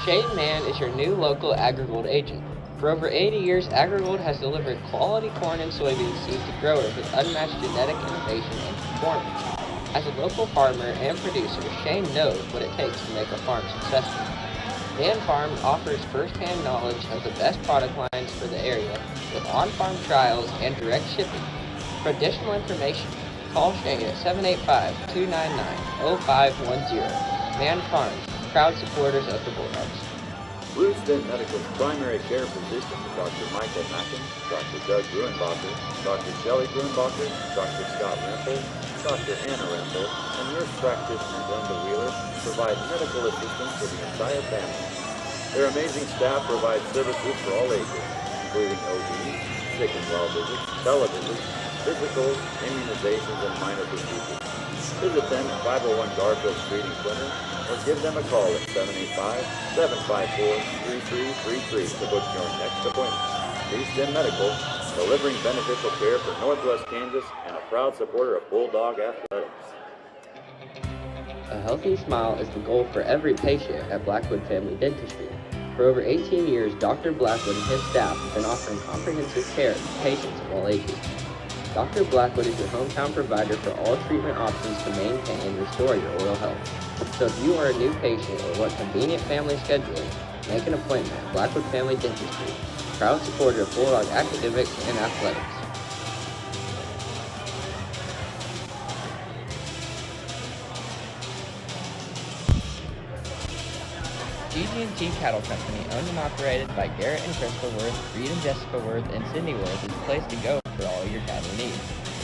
Shane Mann is your new local AgriGold agent. For over 80 years, AgriGold has delivered quality corn and soybean seed to growers with unmatched genetic innovation and performance. As a local farmer and producer, Shane knows what it takes to make a farm successful. Mann Farm offers first-hand knowledge of the best product lines for the area with on-farm trials and direct shipping. For additional information, call Shane at 785-299-0510. Mann Farms, proud supporters of the Bulldogs. Blueston Medical's primary care physicians, Dr. Michael Mackin, Dr. Doug Gruenbacher, Dr. Shelley Gruenbacher, Dr. Scott Rempel, Dr. Anna Rempel, and nurse practitioner Glenda Wheeler provide medical assistance for the entire family. Their amazing staff provides services for all ages, including OB, sick and well visits, televisits, physicals, immunizations, and minor procedures. Visit them at 501 Garfield Street in Clinton, or give them a call at 785-754-3333 to book your next appointment. Blueston Medical, delivering beneficial care for Northwest Kansas and a proud supporter of Bulldog Athletics. A healthy smile is the goal for every patient at Blackwood Family Dentistry. For over 18 years, Dr. Blackwood and his staff have been offering comprehensive care to patients of all ages. Dr. Blackwood is your hometown provider for all treatment options to maintain and restore your oral health. So if you are a new patient or want convenient family scheduling, make an appointment at Blackwood Family Dentistry, proud supporter of Bulldog academics and athletics. GG&T Cattle Company, owned and operated by Garrett and Crystal Worth, Reed and Jessica Worth, and Cindy Worth, is the place to go for all your cattle needs.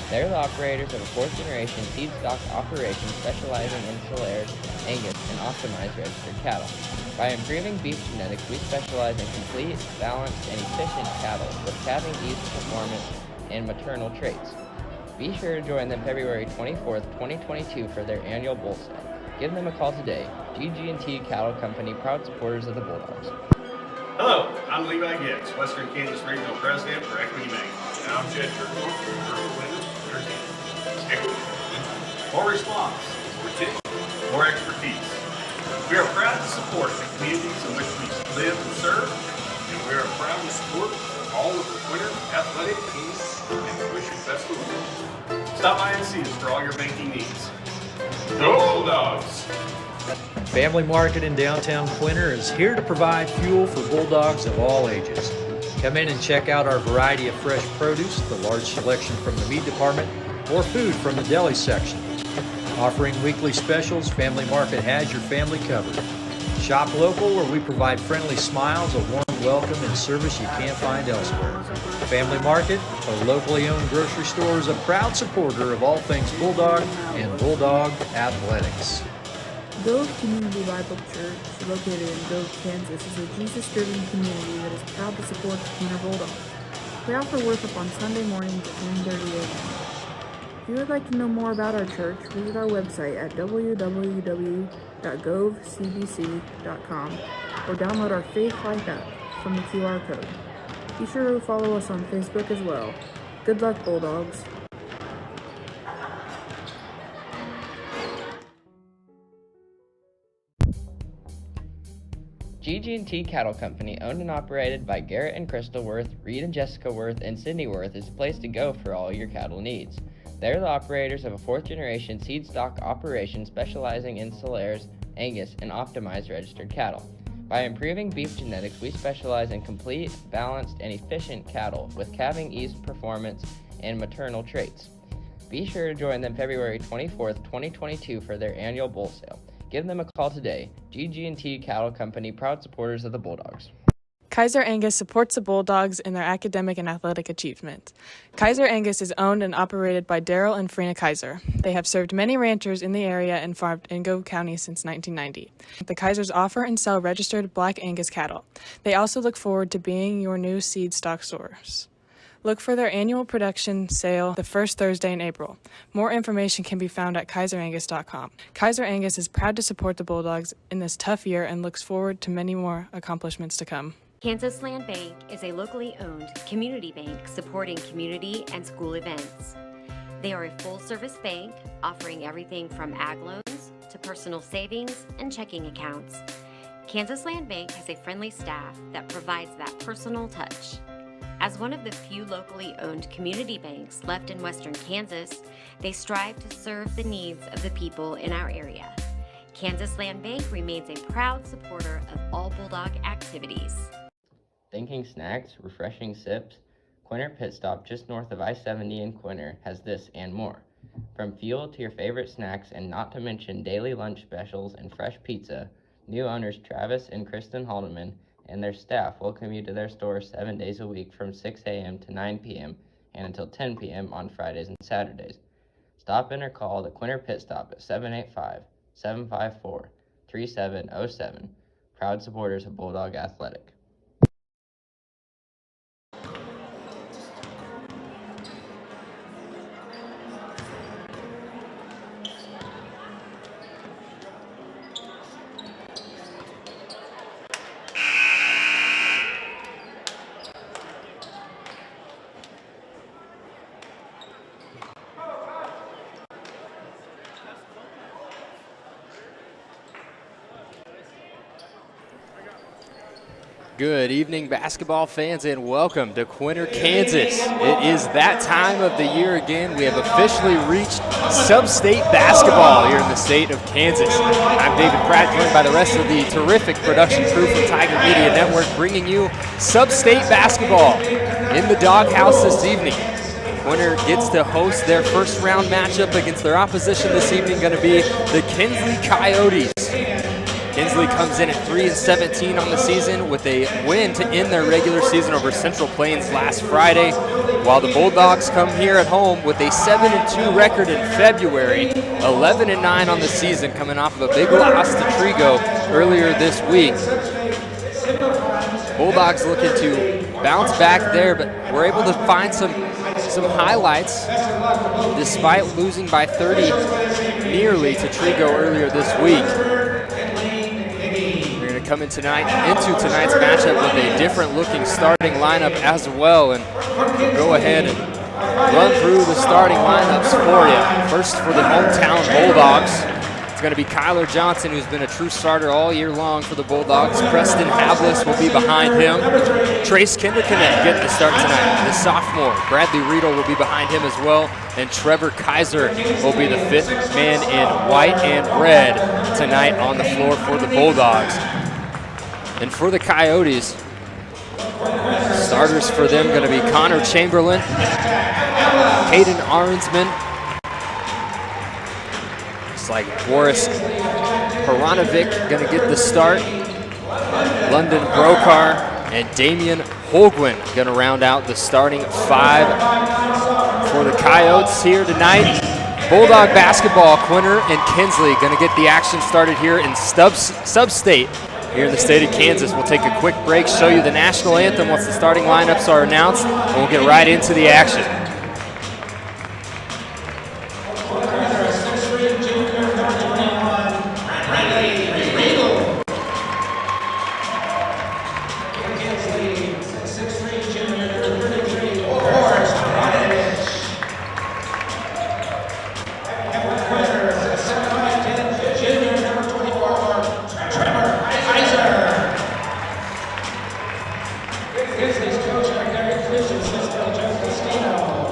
They're the operators of a fourth-generation seed stock operation specializing in Solaires, Angus, and optimized registered cattle. By improving beef genetics, we specialize in complete, balanced, and efficient cattle with calving ease, performance, and maternal traits. Be sure to join them February 24th, 2022 for their annual bull sale. Give them a call today. GG&T Cattle Company, proud supporters of the Bulldogs. Hello, I'm Levi Gibbs, Western Kansas Regional President for Equity Bank. And I'm Jed Kirkwood, More response, more expertise. We are proud to support the communities in which we live and serve, and we are proud to support all of the winter athletic teams and we wish you best of luck. Stop by and see us for all your banking needs. Go Bulldogs! Family Market in downtown Quinter is here to provide fuel for Bulldogs of all ages. Come in and check out our variety of fresh produce, the large selection from the meat department, or food from the deli section. Offering weekly specials, Family Market has your family covered. Shop local, where we provide friendly smiles, a warm welcome, and service you can't find elsewhere. Family Market, a locally owned grocery store, is a proud supporter of all things Bulldog and Bulldog athletics. Gove Community Bible Church, located in Gove, Kansas, is a Jesus-driven community that is proud to support the Quinter Bulldogs. We offer worship on Sunday mornings at 10:30 a.m. If you would like to know more about our church, visit our website at www.govecbc.com or download our Faith Life app from the QR code. Be sure to follow us on Facebook as well. Good luck, Bulldogs. GG&T Cattle Company, owned and operated by Garrett and Crystal Worth, Reed and Jessica Worth, and Cindy Worth, is the place to go for all your cattle needs. They're the operators of a fourth-generation seed stock operation specializing in Solaires, Angus, and optimized registered cattle. By improving beef genetics, we specialize in complete, balanced, and efficient cattle with calving ease, performance, and maternal traits. Be sure to join them February 24th, 2022 for their annual bull sale. Give them a call today. GG&T Cattle Company, proud supporters of the Bulldogs. Kaiser Angus supports the Bulldogs in their academic and athletic achievements. Kaiser Angus is owned and operated by Daryl and Frina Kaiser. They have served many ranchers in the area and farmed in Gove County since 1990. The Kaisers offer and sell registered Black Angus cattle. They also look forward to being your new seed stock source. Look for their annual production sale the first Thursday in April. More information can be found at kaiserangus.com. Kaiser Angus is proud to support the Bulldogs in this tough year and looks forward to many more accomplishments to come. Kansas Land Bank is a locally owned community bank supporting community and school events. They are a full-service bank offering everything from ag loans to personal savings and checking accounts. Kansas Land Bank has a friendly staff that provides that personal touch. As one of the few locally owned community banks left in western Kansas, they strive to serve the needs of the people in our area. Kansas Land Bank remains a proud supporter of all Bulldog activities. Thinking snacks, refreshing sips? Quinter Pit Stop just north of I-70 in Quinter has this and more. From fuel to your favorite snacks, and not to mention daily lunch specials and fresh pizza, new owners Travis and Kristen Haldeman and their staff welcome you to their store 7 days a week from 6 a.m. to 9 p.m. and until 10 p.m. on Fridays and Saturdays. Stop in or call the Quinter Pit Stop at 785-754-3707. Proud supporters of Bulldog Athletic. Good evening, basketball fans, and welcome to Quinter, Kansas. It is that time of the year again. We have officially reached sub-state basketball here in the state of Kansas. I'm David Pratt, joined by the rest of the terrific production crew from Tiger Media Network, bringing you sub-state basketball in the doghouse this evening. Quinter gets to host their first round matchup against their opposition this evening, going to be the Kinsley Coyotes. Kinsley comes in at 3-17 on the season with a win to end their regular season over Central Plains last Friday, while the Bulldogs come here at home with a 7-2 record in February, 11-9 on the season, coming off of a big loss to Trigo earlier this week. Bulldogs looking to bounce back there, but we're able to find some highlights despite losing by 30 nearly to Trigo earlier this week. Come in into tonight's matchup with a different looking starting lineup as well, and we'll go ahead and run through the starting lineups for you. First, for the hometown Bulldogs, it's going to be Kyler Johnson, who's been a true starter all year long for the Bulldogs. Preston Havlis will be behind him. Trace Kinderknecht getting the start tonight, the sophomore. Bradley Riedel will be behind him as well, and Trevor Kaiser will be the fifth man in white and red tonight on the floor for the Bulldogs. And for the Coyotes, starters for them going to be Connor Chamberlain, Caden Arnsman, just like Boris Peranovic going to get the start, London Brokar, and Damian Holguin going to round out the starting five for the Coyotes here tonight. Bulldog basketball, Quinter and Kinsley going to get the action started here in sub-state. Here in the state of Kansas. We'll take a quick break, show you the national anthem once the starting lineups are announced, and we'll get right into the action. Kinsley's coach, Gary Christian, Cisco Joe Castino.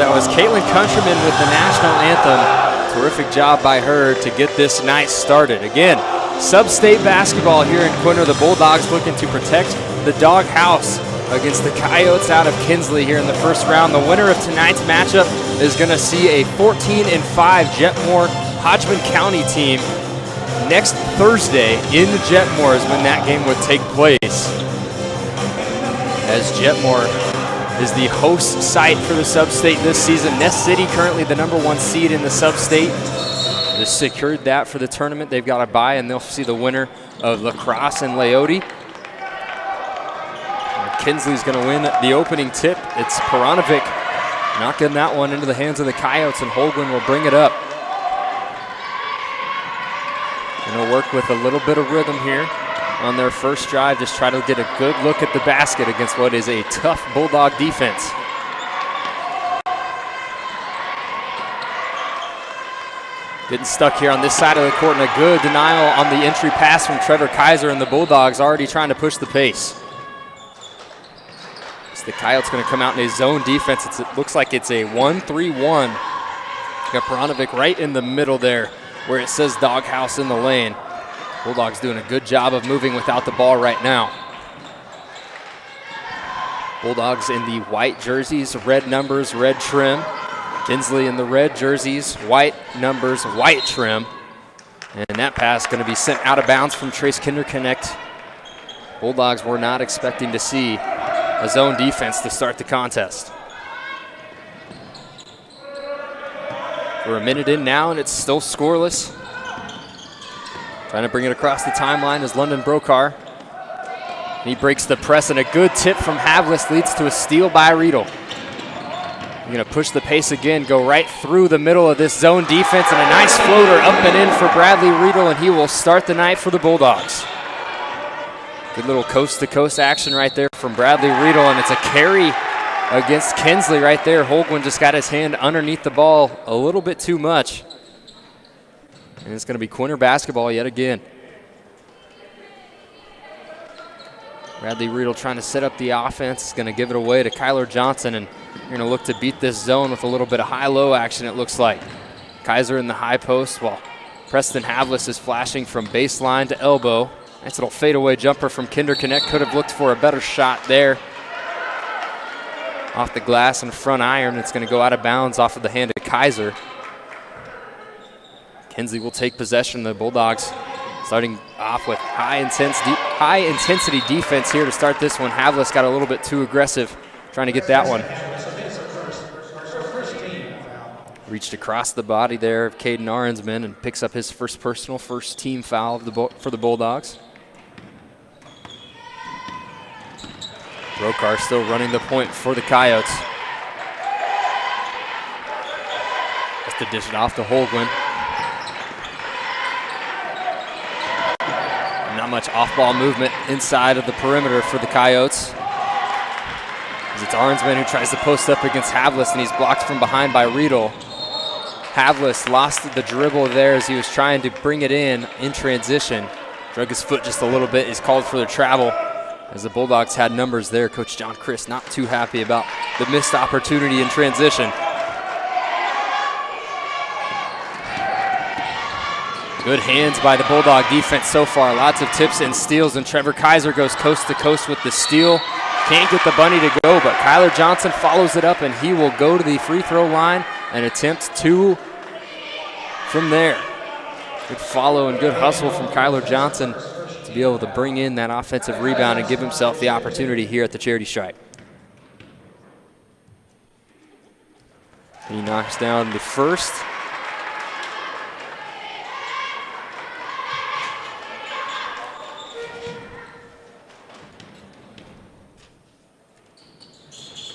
that was Caitlin Countryman with the national anthem. Terrific job by her to get this night started. Again, sub-state basketball here in Quinter. The Bulldogs looking to protect the dog house against the Coyotes out of Kinsley here in the first round. The winner of tonight's matchup is going to see a 14-5 Jetmore Hodgman County team next Thursday in Jetmore is when that game would take place. As Jetmore is the host site for the sub-state this season. Ness City currently the #1 seed in the sub-state. They secured that for the tournament. They've got a bye, and they'll see the winner of La Crosse and Leote. Kinsley's going to win the opening tip. It's Peranovic knocking that one into the hands of the Coyotes, and Holguin will bring it up. Going to work with a little bit of rhythm here on their first drive. Just try to get a good look at the basket against what is a tough Bulldog defense. Getting stuck here on this side of the court, and a good denial on the entry pass from Trevor Kaiser, and the Bulldogs already trying to push the pace. So the Coyotes going to come out in a zone defense. It looks like it's a 1-3-1. Got Peranovic right in the middle there where it says doghouse in the lane. Bulldogs doing a good job of moving without the ball right now. Bulldogs in the white jerseys, red numbers, red trim. Kinsley in the red jerseys, white numbers, white trim. And that pass going to be sent out of bounds from Trace Kinderconnect. Bulldogs were not expecting to see a zone defense to start the contest. We're a minute in now, and it's still scoreless. Trying to bring it across the timeline is London Brokar. He breaks the press, and a good tip from Havlis leads to a steal by Riedel. You're going to push the pace again, go right through the middle of this zone defense, and a nice floater up and in for Bradley Riedel, and he will start the night for the Bulldogs. Good little coast-to-coast action right there from Bradley Riedel, and it's a carry against Kinsley right there. Holguin just got his hand underneath the ball a little bit too much. And it's going to be Quinter basketball yet again. Bradley Riedel trying to set up the offense. Is going to give it away to Kyler Johnson, and you're going to look to beat this zone with a little bit of high-low action, it looks like. Kaiser in the high post while Preston Havlis is flashing from baseline to elbow. Nice little fadeaway jumper from Kinderconnect. Could have looked for a better shot there. Off the glass and front iron. It's going to go out of bounds off of the hand of Kaiser. Kinsley will take possession. The Bulldogs starting off with high intensity defense here to start this one. Havlis got a little bit too aggressive trying to get that one. Reached across the body there of Caden Arensman and picks up his first team foul for the Bulldogs. Brokar still running the point for the Coyotes. Has to dish it off to Holguin. Not much off-ball movement inside of the perimeter for the Coyotes. As it's Arensman who tries to post up against Havlis, and he's blocked from behind by Riedel. Havlis lost the dribble there as he was trying to bring it in transition. Drug his foot just a little bit. He's called for the travel. As the Bulldogs had numbers there, Coach John Christ not too happy about the missed opportunity in transition. Good hands by the Bulldog defense so far. Lots of tips and steals, and Trevor Kaiser goes coast to coast with the steal. Can't get the bunny to go, but Kyler Johnson follows it up, and he will go to the free throw line and attempt two from there. Good follow and good hustle from Kyler Johnson to be able to bring in that offensive rebound and give himself the opportunity here at the charity stripe. He knocks down the first.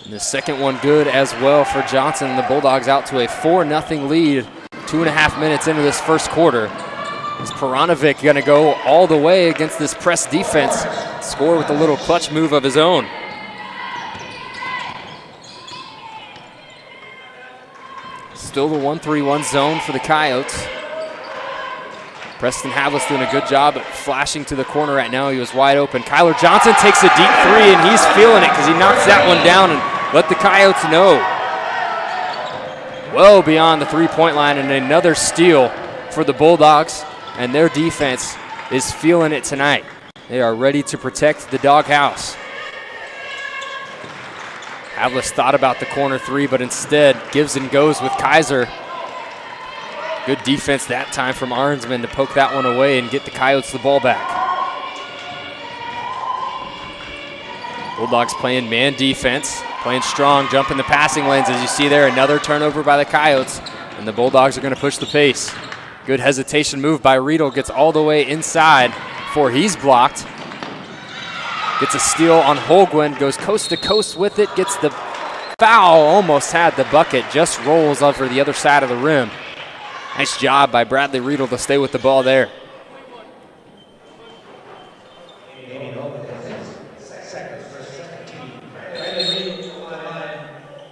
And the second one good as well for Johnson. The Bulldogs out to a 4-0 lead 2.5 minutes into this first quarter. Is Peranovic going to go all the way against this press defense? Score with a little clutch move of his own. Still the 1-3-1 zone for the Coyotes. Preston Havlis doing a good job at flashing to the corner right now. He was wide open. Kyler Johnson takes a deep three, and he's feeling it because he knocks that one down and let the Coyotes know. well beyond the three-point line, and another steal for the Bulldogs, and their defense is feeling it tonight. They are ready to protect the doghouse. Havlis thought about the corner three, but instead gives and goes with Kaiser. Good defense that time from Arnsman to poke that one away and get the Coyotes the ball back. Bulldogs playing man defense, playing strong, jumping the passing lanes. As you see there, another turnover by the Coyotes, and the Bulldogs are going to push the pace. Good hesitation move by Riedel, gets all the way inside before he's blocked. Gets a steal on Holguin, goes coast to coast with it, gets the foul, almost had the bucket, just rolls over the other side of the rim. Nice job by Bradley Riedel to stay with the ball there.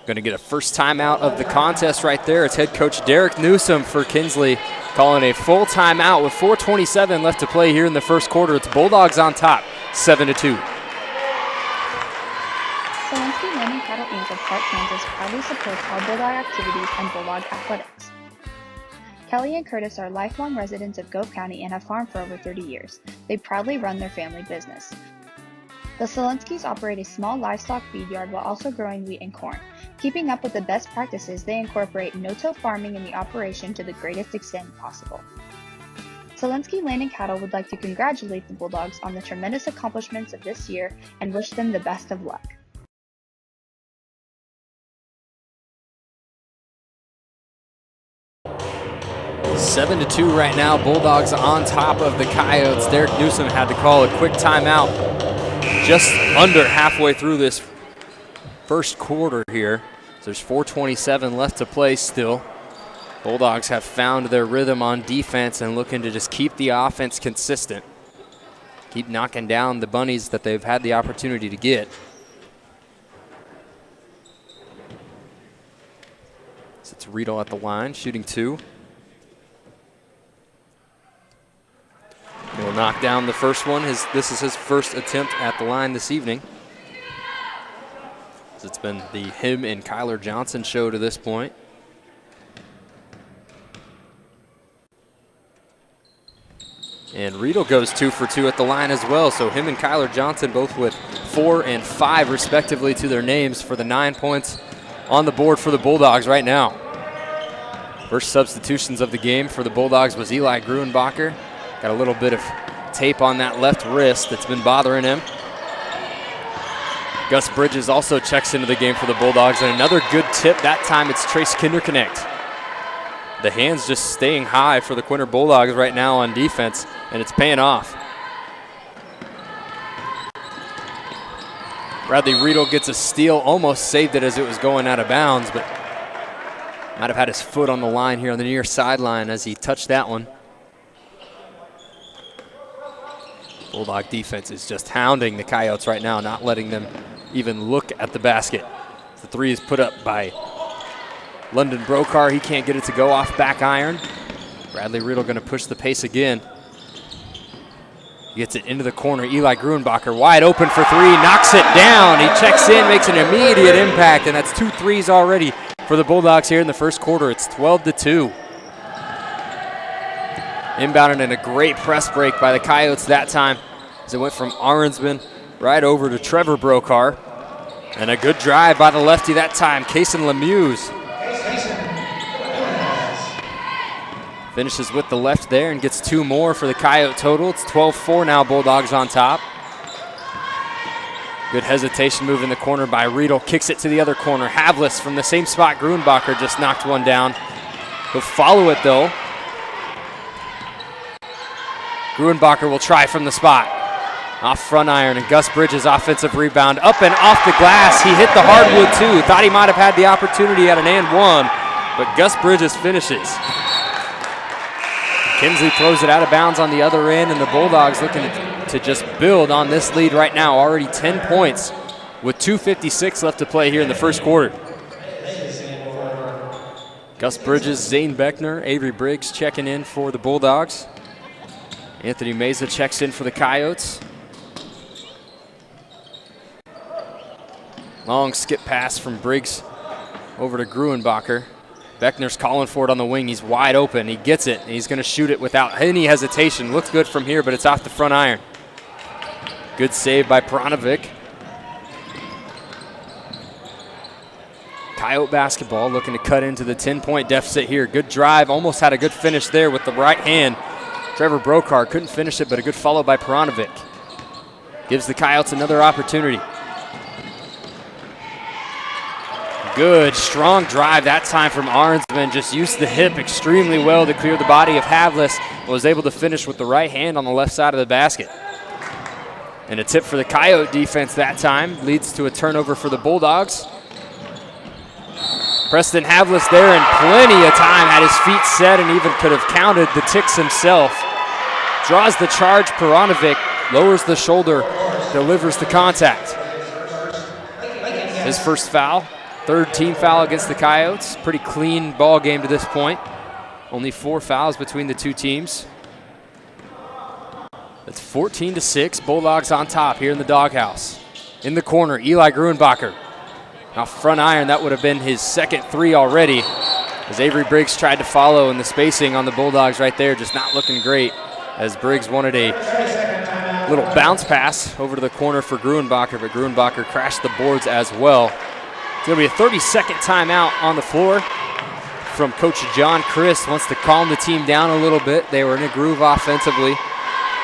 Going to get a first timeout of the contest right there. It's head coach Derek Newsom for Kinsley calling a full timeout with 4:27 left to play here in the first quarter. It's Bulldogs on top, 7-2. Selensky Land and Cattle Inc. of Clark, Kansas proudly supports all Bulldog activities and Bulldog athletics. Kelly and Curtis are lifelong residents of Gove County and have farmed for over 30 years. They proudly run their family business. The Selenskys operate a small livestock feed yard while also growing wheat and corn. Keeping up with the best practices, they incorporate no-till farming in the operation to the greatest extent possible. Selensky Land and Cattle would like to congratulate the Bulldogs on the tremendous accomplishments of this year and wish them the best of luck. Seven to 2 right now. Bulldogs on top of the Coyotes. Derek Newsom had to call a quick timeout just under halfway through this first quarter here. So there's 4:27 left to play still. Bulldogs have found their rhythm on defense and looking to just keep the offense consistent. Keep knocking down the bunnies that they've had the opportunity to get. So it's Riedel at the line, shooting two. He'll knock down the first one. This is his first attempt at the line this evening. It's been the him and Kyler Johnson show to this point. And Riedel goes 2 for 2 at the line as well. So him and Kyler Johnson both with 4 and 5 respectively to their names for the 9 points on the board for the Bulldogs right now. First substitutions of the game for the Bulldogs was Eli Gruenbacher. Got a little bit of tape on that left wrist that's been bothering him. Gus Bridges also checks into the game for the Bulldogs, and another good tip. That time it's Trace Kinderknecht. The hands just staying high for the Quinter Bulldogs right now on defense, and it's paying off. Bradley Riedel gets a steal, almost saved it as it was going out of bounds, but might have had his foot on the line here on the near sideline as he touched that one. Bulldog defense is just hounding the Coyotes right now, not letting them even look at the basket. The three is put up by London Brokar. He can't get it to go off back iron. Bradley Riedel going to push the pace again. He gets it into the corner. Eli Gruenbacher wide open for three, knocks it down. He checks in, makes an immediate impact, and that's 2 threes already for the Bulldogs here in the first quarter. It's 12-2. Inbounded in a great press break by the Coyotes that time as it went from Arnsman right over to Trevor Brokar. And a good drive by the lefty that time, Kaysen Lemieux. Finishes with the left there and gets 2 more for the Coyote total. It's 12-4 now, Bulldogs on top. Good hesitation move in the corner by Riedel. Kicks it to the other corner. Havlis from the same spot. Gruenbacher just knocked one down. He'll follow it though. Gruenbacher will try from the spot. Off front iron, and Gus Bridges offensive rebound. Up and off the glass. He hit the hardwood too. Thought he might have had the opportunity at an and one, but Gus Bridges finishes. Kinsley throws it out of bounds on the other end, and the Bulldogs looking to just build on this lead right now. Already 10 points with 2:56 left to play here in the first quarter. Gus Bridges, Zane Beckner, Avery Briggs checking in for the Bulldogs. Anthony Meza checks in for the Coyotes. Long skip pass from Briggs over to Gruenbacher. Beckner's calling for it on the wing. He's wide open. He gets it, and he's going to shoot it without any hesitation. Looks good from here, but it's off the front iron. Good save by Peronovic. Coyote basketball looking to cut into the 10-point deficit here. Good drive, almost had a good finish there with the right hand. Trevor Brokar couldn't finish it, but a good follow by Peronovic. Gives the Coyotes another opportunity. Good, strong drive that time from Arnsman. Just used the hip extremely well to clear the body of Havlis. Was able to finish with the right hand on the left side of the basket. And a tip for the Coyote defense that time leads to a turnover for the Bulldogs. Preston Havlis there in plenty of time, had his feet set and even could have counted the ticks himself. Draws the charge, Peronovic lowers the shoulder, delivers the contact. His first foul. Third team foul against the Coyotes. Pretty clean ball game to this point. Only 4 fouls between the two teams. It's 14-6. Bulldogs on top here in the doghouse. In the corner, Eli Gruenbacher. Now front iron, that would have been his second 3 already. As Avery Briggs tried to follow, and the spacing on the Bulldogs right there just not looking great. As Briggs wanted a little bounce pass over to the corner for Gruenbacher, but Gruenbacher crashed the boards as well. It's going to be a 30-second timeout on the floor from Coach John Christ. Wants to calm the team down a little bit. They were in a groove offensively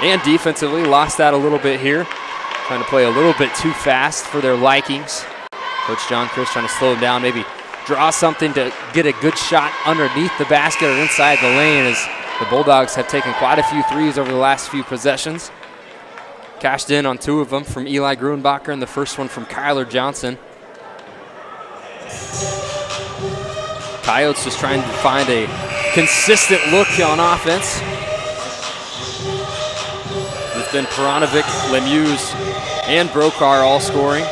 and defensively. Lost that a little bit here. Trying to play a little bit too fast for their likings. Coach John Christ trying to slow them down, maybe draw something to get a good shot underneath the basket or inside the lane, as the Bulldogs have taken quite a few threes over the last few possessions. Cashed in on 2 of them from Eli Gruenbacher and the first one from Kyler Johnson. Coyotes just trying to find a consistent look on offense. It's been Peronovic, Lemieux, and Brokar all scoring.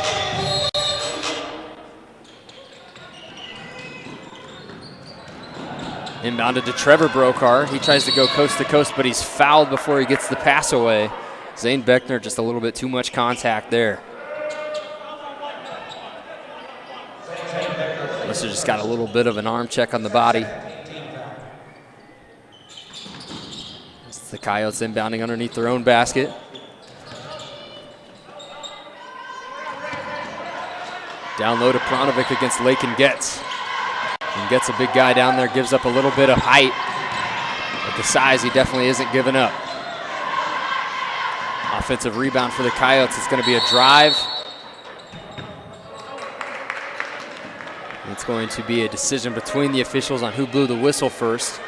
Inbounded to Trevor Brokar. He tries to go coast to coast, but he's fouled before he gets the pass away. Zane Beckner, just a little bit too much contact there. Must have just got a little bit of an arm check on the body. It's the Coyotes inbounding underneath their own basket. Down low to Peronovic against Lakin Getz. And Getz, a big guy down there, gives up a little bit of height. But the size, he definitely isn't giving up. Offensive rebound for the Coyotes. It's going to be a drive. It's going to be a decision between the officials on who blew the whistle first.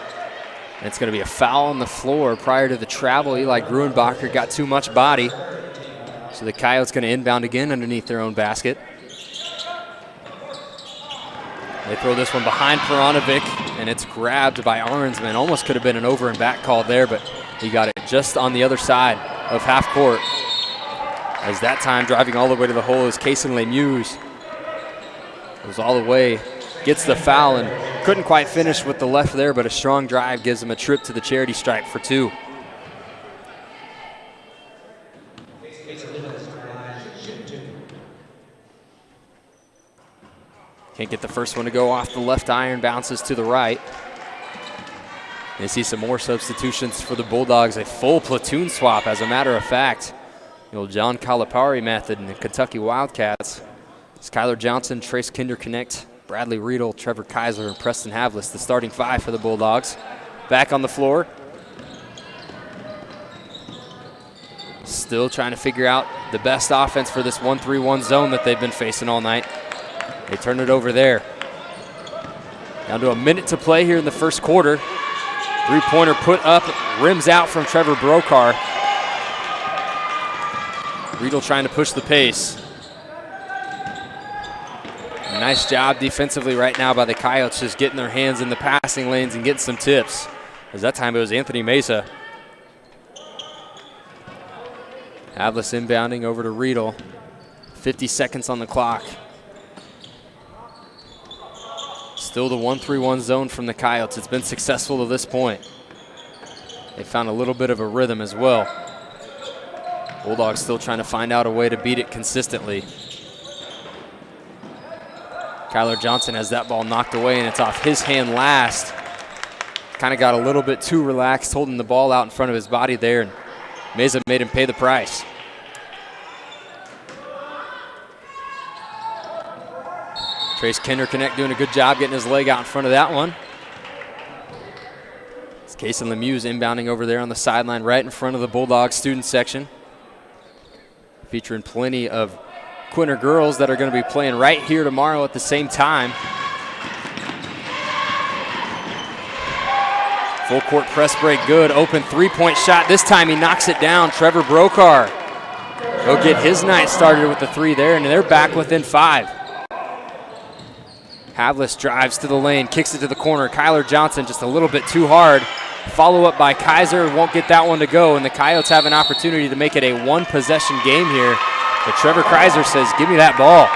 And it's going to be a foul on the floor prior to the travel. Eli Gruenbacher got too much body. So the Coyotes going to inbound again underneath their own basket. They throw this one behind Peronovic, and it's grabbed by Arnsman. Almost could have been an over and back call there, but he got it just on the other side of half court. As that time driving all the way to the hole is Kason Lemieux. Goes all the way, gets the foul, and couldn't quite finish with the left there, but a strong drive gives him a trip to the charity stripe for 2. Can't get the first one to go off the left iron, bounces to the right. They see some more substitutions for the Bulldogs, a full platoon swap, as a matter of fact. The old John Calipari method in the Kentucky Wildcats. It's Kyler Johnson, Trace Kinderknecht, Bradley Riedel, Trevor Kaiser, and Preston Havlis, the starting 5 for the Bulldogs. Back on the floor. Still trying to figure out the best offense for this 1-3-1 zone that they've been facing all night. They turn it over there. Down to a minute to play here in the first quarter. Three-pointer put up, rims out from Trevor Brokar. Riedel trying to push the pace. Nice job defensively right now by the Coyotes, just getting their hands in the passing lanes and getting some tips. As that time it was Anthony Mesa. Havlis inbounding over to Riedel. 50 seconds on the clock. Still the 1-3-1 zone from the Coyotes. It's been successful to this point. They found a little bit of a rhythm as well. Bulldogs still trying to find out a way to beat it consistently. Kyler Johnson has that ball knocked away, and it's off his hand last. Kind of got a little bit too relaxed, holding the ball out in front of his body there, and Mesa made him pay the price. Trace Kinderconnect doing a good job getting his leg out in front of that one. It's Kason Lemieux inbounding over there on the sideline right in front of the Bulldogs student section. Featuring plenty of Quinter girls that are going to be playing right here tomorrow at the same time. Full court press break good. Open three-point shot. This time he knocks it down. Trevor Brokar will get his night started with the three there, and they're back within 5. Havlis drives to the lane, kicks it to the corner. Kyler Johnson just a little bit too hard. Follow up by Kaiser, won't get that one to go, and the Coyotes have an opportunity to make it a one-possession game here. But Trevor Kaiser says, give me that ball.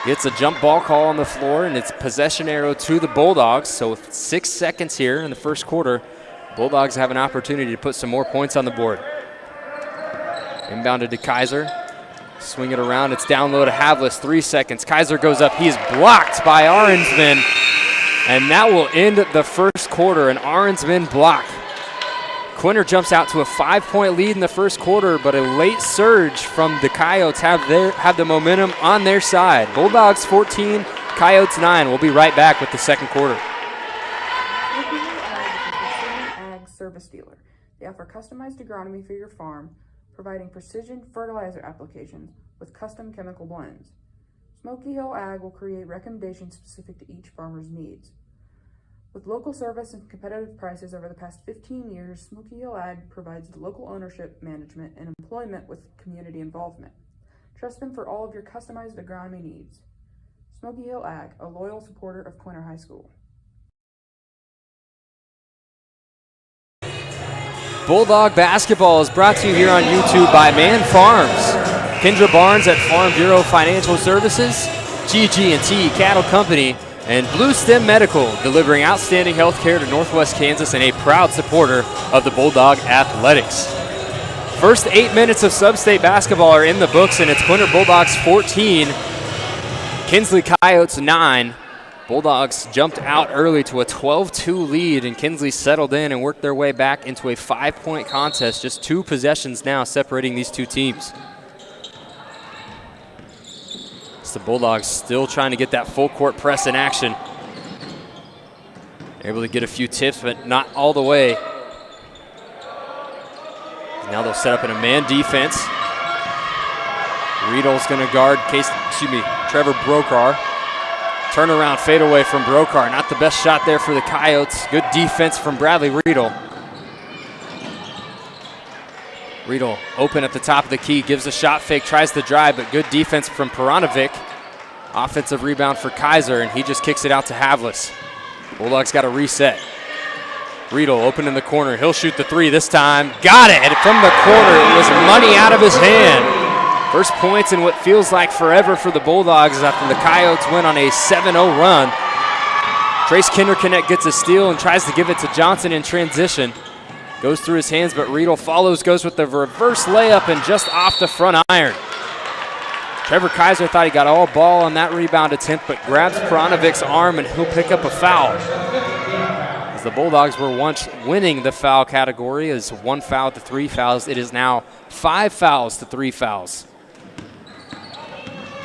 Gets a jump ball call on the floor, and it's possession arrow to the Bulldogs. So with 6 seconds here in the first quarter, Bulldogs have an opportunity to put some more points on the board. Inbounded to Kaiser. Swing it around, it's down low to Havlis, 3 seconds. Kaiser goes up, he's blocked by Arensman. And that will end the first quarter, an Arensman block. Quinter jumps out to a 5-point lead in the first quarter, but a late surge from the Coyotes have the momentum on their side. Bulldogs 14, Coyotes 9. We'll be right back with the second quarter. Ag service dealer. They offer customized agronomy for your farm, providing precision fertilizer applications with custom chemical blends. Smoky Hill Ag will create recommendations specific to each farmer's needs. With local service and competitive prices over the past 15 years, Smoky Hill Ag provides local ownership, management, and employment with community involvement. Trust them for all of your customized agronomy needs. Smoky Hill Ag, a loyal supporter of Quinter High School. Bulldog basketball is brought to you here on YouTube by Man Farms. Kendra Barnes at Farm Bureau Financial Services, GG&T Cattle Company, and Blue Stem Medical, delivering outstanding health care to Northwest Kansas and a proud supporter of the Bulldog Athletics. First 8 minutes of sub-state basketball are in the books, and it's Quinter Bulldogs 14, Kinsley Coyotes 9. Bulldogs jumped out early to a 12-2 lead, and Kinsley settled in and worked their way back into a 5-point contest. Just 2 possessions now separating these two teams. The Bulldogs still trying to get that full court press in action. Able to get a few tips, but not all the way. Now they'll set up in a man defense. Riedel's going to guard Trevor Brokar. Turnaround fadeaway from Brokar. Not the best shot there for the Coyotes. Good defense from Bradley Riedel. Riedel open at the top of the key, gives a shot fake, tries to drive, but good defense from Peranovic. Offensive rebound for Kaiser, and he just kicks it out to Havlis. Bulldogs got a reset. Riedel open in the corner. He'll shoot the three this time. Got it! And from the corner, it was money out of his hand. First points in what feels like forever for the Bulldogs after the Coyotes went on a 7-0 run. Trace Kinderconnect gets a steal and tries to give it to Johnson in transition. Goes through his hands, but Riedel follows, goes with the reverse layup and just off the front iron. Trevor Kaiser thought he got all ball on that rebound attempt, but grabs Peranovic's arm and he'll pick up a foul. As the Bulldogs were once winning the foul category as 1 foul to 3 fouls, it is now 5 fouls to 3 fouls.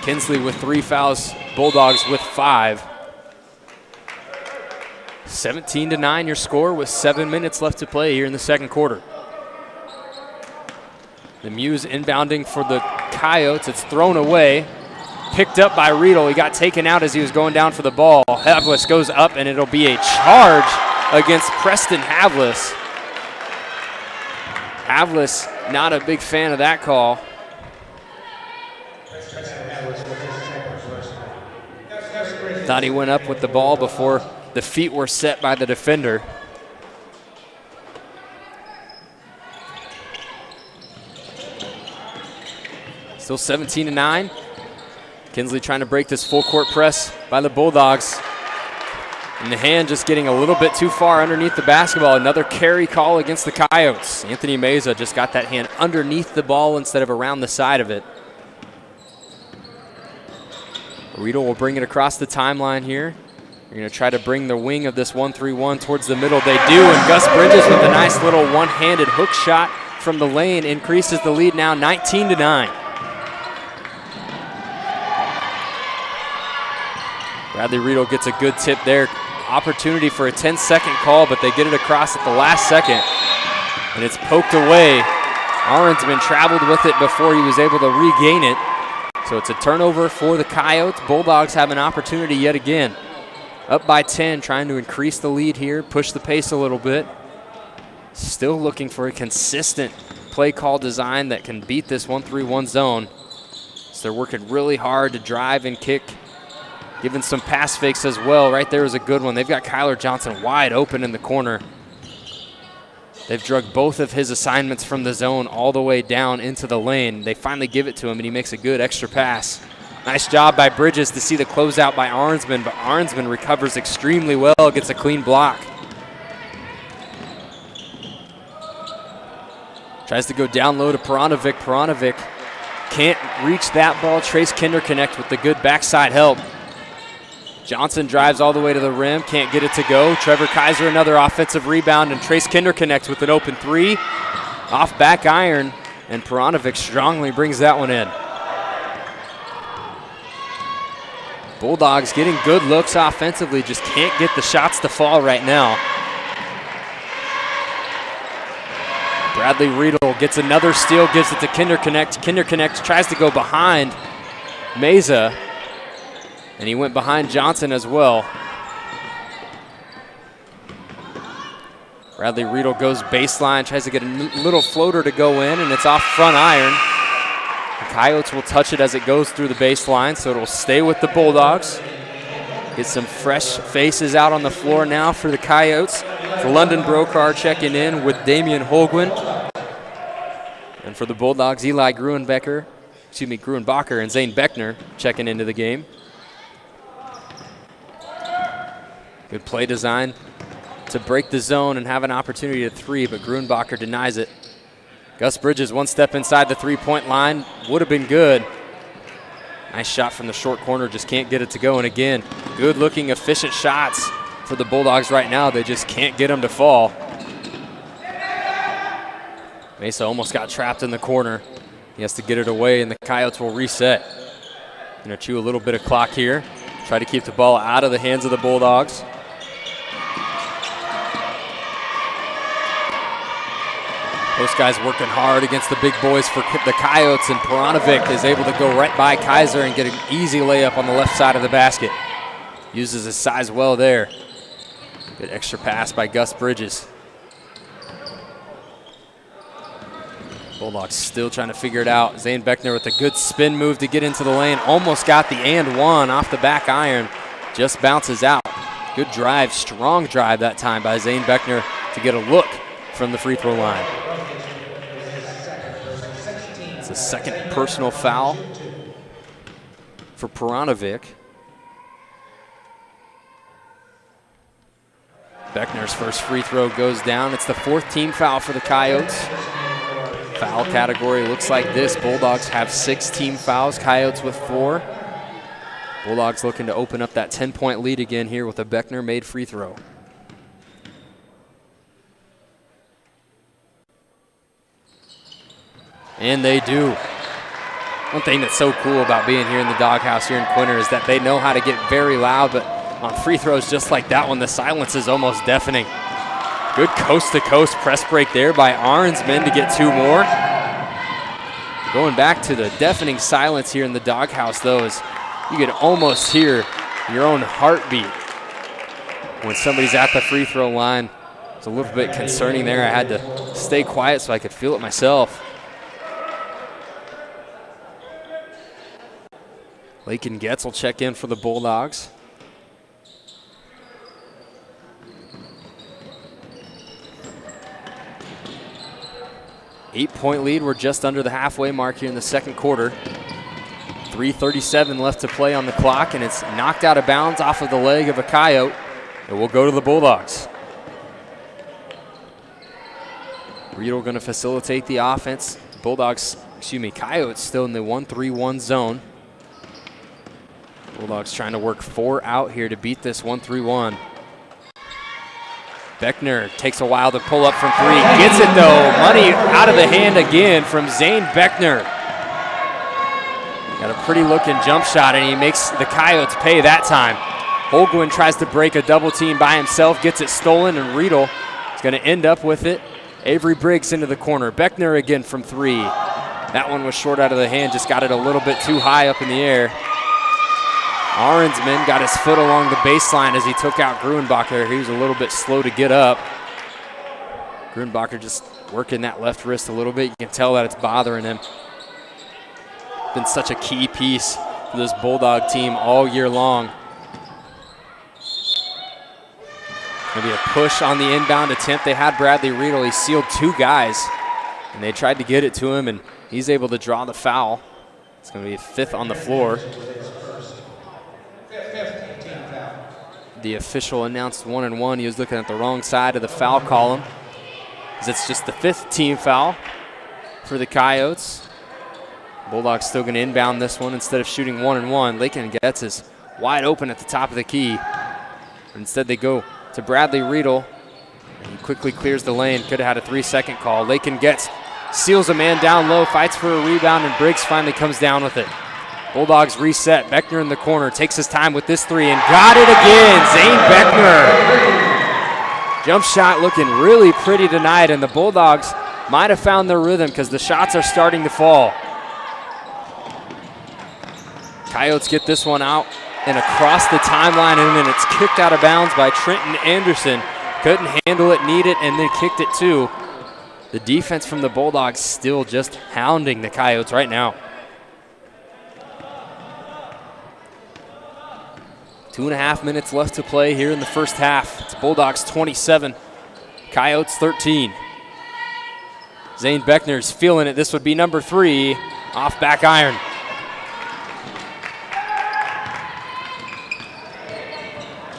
Kinsley with 3 fouls, Bulldogs with 5. 17-9 your score with 7 minutes left to play here in the second quarter. Lemieux inbounding for the Coyotes. It's thrown away. Picked up by Riedel. He got taken out as he was going down for the ball. Havlis goes up, and it'll be a charge against Preston Havlis. Havlis not a big fan of that call. Thought he went up with the ball before the feet were set by the defender. Still 17-9. Kinsley trying to break this full court press by the Bulldogs. And the hand just getting a little bit too far underneath the basketball. Another carry call against the Coyotes. Anthony Meza just got that hand underneath the ball instead of around the side of it. Riedel will bring it across the timeline here. They're going to try to bring the wing of this 1-3-1 towards the middle. They do, and Gus Bridges with a nice little one-handed hook shot from the lane increases the lead now 19-9. Bradley Riedel gets a good tip there. Opportunity for a 10-second call, but they get it across at the last second, and it's poked away. Arnsman traveled with it before he was able to regain it. So it's a turnover for the Coyotes. Bulldogs have an opportunity yet again. Up by 10, trying to increase the lead here, push the pace a little bit. Still looking for a consistent play call design that can beat this 1-3-1 zone. So they're working really hard to drive and kick, giving some pass fakes as well. Right there is a good one. They've got Kyler Johnson wide open in the corner. They've drug both of his assignments from the zone all the way down into the lane. They finally give it to him, and he makes a good extra pass. Nice job by Bridges to see the closeout by Arnsman, but Arnsman recovers extremely well, gets a clean block. Tries to go down low to Peranovic. Peranovic can't reach that ball. Trace Kinderknecht with the good backside help. Johnson drives all the way to the rim, can't get it to go. Trevor Kaiser, another offensive rebound, and Trace Kinderknecht with an open three. Off back iron, and Peranovic strongly brings that one in. Bulldogs getting good looks offensively, just can't get the shots to fall right now. Bradley Riedel gets another steal, gives it to Kinderknecht. Kinderknecht tries to go behind Meza, and he went behind Johnson as well. Bradley Riedel goes baseline, tries to get a little floater to go in, and it's off front iron. The Coyotes will touch it as it goes through the baseline, so it'll stay with the Bulldogs. Get some fresh faces out on the floor now for the Coyotes. For London Brocar checking in with Damian Holguin. And for the Bulldogs, Eli Gruenbacher and Zane Beckner checking into the game. Good play design to break the zone and have an opportunity at three, but Gruenbacher denies it. Gus Bridges one step inside the three-point line. Would have been good. Nice shot from the short corner, just can't get it to go. And again, good-looking, efficient shots for the Bulldogs right now. They just can't get them to fall. Mesa almost got trapped in the corner. He has to get it away, and the Coyotes will reset. Going to chew a little bit of clock here. Try to keep the ball out of the hands of the Bulldogs. Those guys working hard against the big boys for the Coyotes, and Peranovic is able to go right by Kaiser and get an easy layup on the left side of the basket. Uses his size well there. Good extra pass by Gus Bridges. Bulldogs still trying to figure it out. Zane Beckner with a good spin move to get into the lane. Almost got the and one off the back iron. Just bounces out. Good drive, strong drive that time by Zane Beckner to get a look from the free throw line. It's a second personal foul for Peranovic. Beckner's first free throw goes down. It's the fourth team foul for the Coyotes. Foul category looks like this. Bulldogs have 6 team fouls, Coyotes with 4. Bulldogs looking to open up that 10-point lead again here with a Beckner made free throw. And they do. One thing that's so cool about being here in the doghouse here in Quinter is that they know how to get very loud, but on free throws just like that one, the silence is almost deafening. Good coast-to-coast press break there by Arnsman to get 2 more. Going back to the deafening silence here in the doghouse, though, is you can almost hear your own heartbeat when somebody's at the free throw line. It's a little bit concerning there. I had to stay quiet so I could feel it myself. Lakin Getz will check in for the Bulldogs. Eight-point lead. We're just under the halfway mark here in the second quarter. 3:37 left to play on the clock, and it's knocked out of bounds off of the leg of a Coyote. It will go to the Bulldogs. Riedel going to facilitate the offense. Coyotes still in the 1-3-1 zone. Bulldogs trying to work 4 out here to beat this 1-3-1. Beckner takes a while to pull up from 3. Gets it though. Money out of the hand again from Zane Beckner. Got a pretty looking jump shot, and he makes the Coyotes pay that time. Holguin tries to break a double team by himself, gets it stolen, and Riedel is going to end up with it. Avery Briggs into the corner. Beckner again from 3. That one was short out of the hand, just got it a little bit too high up in the air. Arnsman got his foot along the baseline as he took out Gruenbacher. He was a little bit slow to get up. Gruenbacher just working that left wrist a little bit. You can tell that it's bothering him. Been such a key piece for this Bulldog team all year long. Maybe a push on the inbound attempt. They had Bradley Riedel. He sealed 2 guys, and they tried to get it to him, and he's able to draw the foul. It's going to be 5th on the floor. The official announced 1 and 1. He was looking at the wrong side of the foul column, as it's just the 5th team foul for the Coyotes. Bulldogs still going to inbound this one instead of shooting 1 and 1. Lakin Getz is wide open at the top of the key. Instead, they go to Bradley Riedel. He quickly clears the lane. Could have had a 3-second call. Lakin Getz seals a man down low, fights for a rebound, and Briggs finally comes down with it. Bulldogs reset. Beckner in the corner, takes his time with this 3 and got it again. Zane Beckner. Jump shot looking really pretty tonight, and the Bulldogs might have found their rhythm because the shots are starting to fall. Coyotes get this one out and across the timeline, and then it's kicked out of bounds by Trenton Anderson. Couldn't handle it, need it, and then kicked it too. The defense from the Bulldogs still just hounding the Coyotes right now. 2.5 minutes left to play here in the first half. It's Bulldogs 27, Coyotes 13. Zane Beckner's feeling it. This would be number 3 off back iron.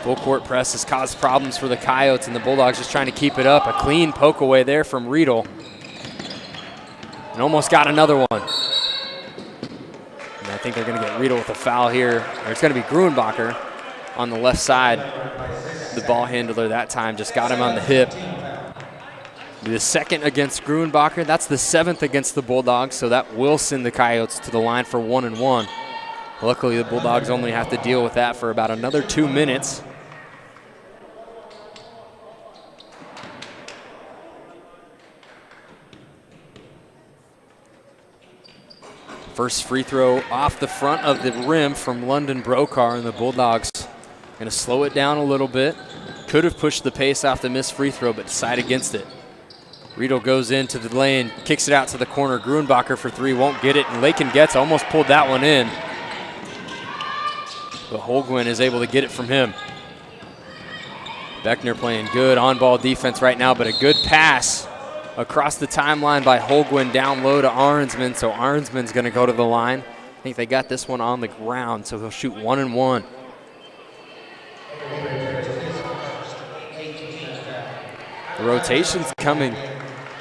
Full court press has caused problems for the Coyotes, and the Bulldogs just trying to keep it up. A clean poke away there from Riedel. And almost got another one. And I think they're going to get Riedel with a foul here. Or it's going to be Gruenbacher on the left side. The ball handler that time just got him on the hip. The 2nd against Gruenbacher. That's the 7th against the Bulldogs, so that will send the Coyotes to the line for 1 and 1. Luckily, the Bulldogs only have to deal with that for about another 2 minutes. First free throw off the front of the rim from London Brokar, and the Bulldogs going to slow it down a little bit. Could have pushed the pace off the missed free throw, but decide against it. Riedel goes into the lane, kicks it out to the corner. Gruenbacher for 3, won't get it, and Lakin Getz almost pulled that one in. But Holguin is able to get it from him. Beckner playing good on-ball defense right now, but a good pass across the timeline by Holguin down low to Arnsman, so Arnsman's going to go to the line. I think they got this one on the ground, so he'll shoot 1 and 1. The rotation's coming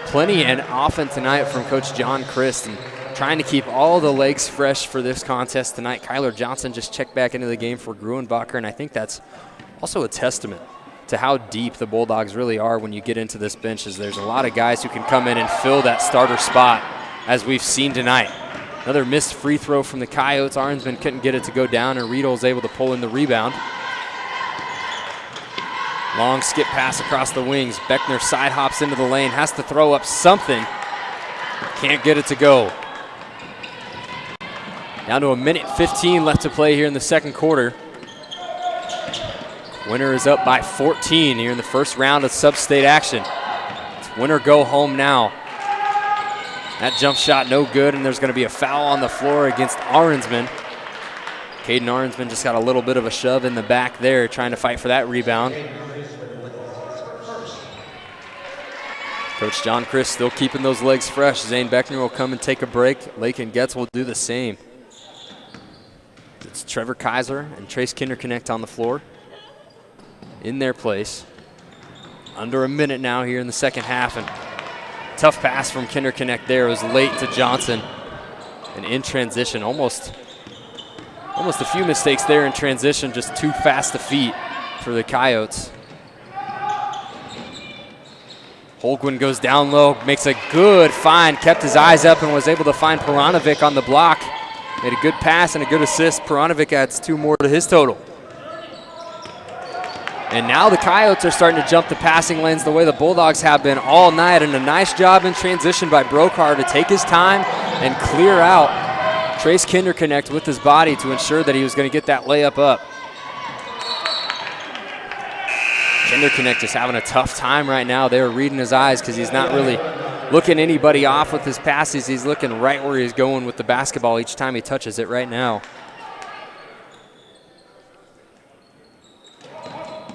plenty and often tonight from Coach John Christ, and trying to keep all the legs fresh for this contest tonight. Kyler Johnson just checked back into the game for Gruenbacher, and I think that's also a testament to how deep the Bulldogs really are when you get into this bench, as there's a lot of guys who can come in and fill that starter spot, as we've seen tonight. Another missed free throw from the Coyotes. Arnsman couldn't get it to go down, and Riedel is able to pull in the rebound. Long skip pass across the wings. Beckner side hops into the lane, has to throw up something. Can't get it to go. Down to 1:15 left to play here in the second quarter. Winner is up by 14 here in the first round of sub-state action. It's winner go home now. That jump shot no good, and there's going to be a foul on the floor against Arnsman. Caden Arnsman just got a little bit of a shove in the back there, trying to fight for that rebound. Coach John Christ still keeping those legs fresh. Zane Beckner will come and take a break. Lakin Getz will do the same. It's Trevor Kaiser and Trace Kinderconnect on the floor in their place. Under a minute now here in the second half, and tough pass from Kinderconnect there. It was late to Johnson, and in transition almost Almost a few mistakes there in transition, just too fast to feet for the Coyotes. Holguin goes down low, makes a good find, kept his eyes up and was able to find Peranovic on the block. Made a good pass and a good assist. Peranovic adds 2 more to his total. And now the Coyotes are starting to jump the passing lanes the way the Bulldogs have been all night, and a nice job in transition by Brokar to take his time and clear out Trace Kinderconnect with his body to ensure that he was going to get that layup up. Kinderconnect is having a tough time right now. They're reading his eyes because he's not really looking anybody off with his passes. He's looking right where he's going with the basketball each time he touches it right now.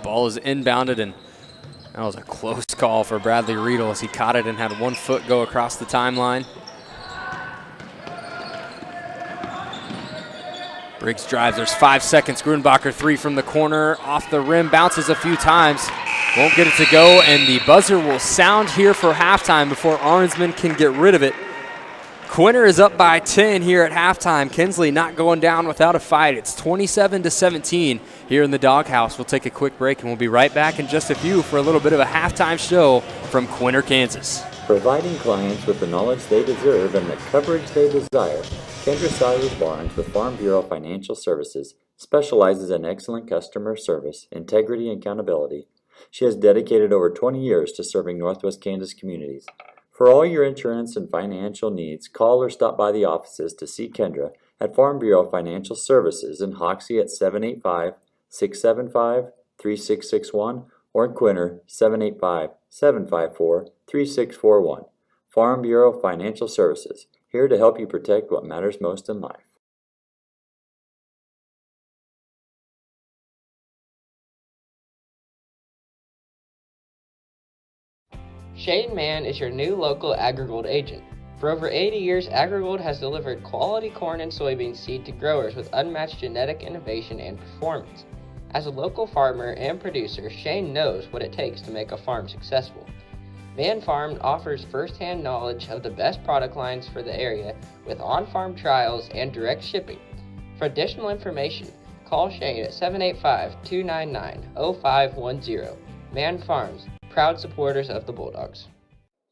Ball is inbounded, and that was a close call for Bradley Riedel as he caught it and had 1 foot go across the timeline. Briggs drives, there's 5 seconds. Grunbacher 3 from the corner, off the rim, bounces a few times. Won't get it to go, and the buzzer will sound here for halftime before Arnsman can get rid of it. Quinter is up by 10 here at halftime. Kinsley not going down without a fight. It's 27-17 here in the Doghouse. We'll take a quick break, and we'll be right back in just a few for a little bit of a halftime show from Quinter, Kansas. Providing clients with the knowledge they deserve and the coverage they desire, Kendra Sawyers Barnes with Farm Bureau Financial Services specializes in excellent customer service, integrity, and accountability. She has dedicated over 20 years to serving Northwest Kansas communities. For all your insurance and financial needs, call or stop by the offices to see Kendra at Farm Bureau Financial Services in Hoxie at 785-675-3661 or in Quinter 785-754-3641. Farm Bureau Financial Services, here to help you protect what matters most in life. Shane Mann is your new local AgriGold agent. For over 80 years, AgriGold has delivered quality corn and soybean seed to growers with unmatched genetic innovation and performance. As a local farmer and producer, Shane knows what it takes to make a farm successful. Mann Farm offers first-hand knowledge of the best product lines for the area with on-farm trials and direct shipping. For additional information, call Shane at 785-299-0510. Mann Farms, proud supporters of the Bulldogs.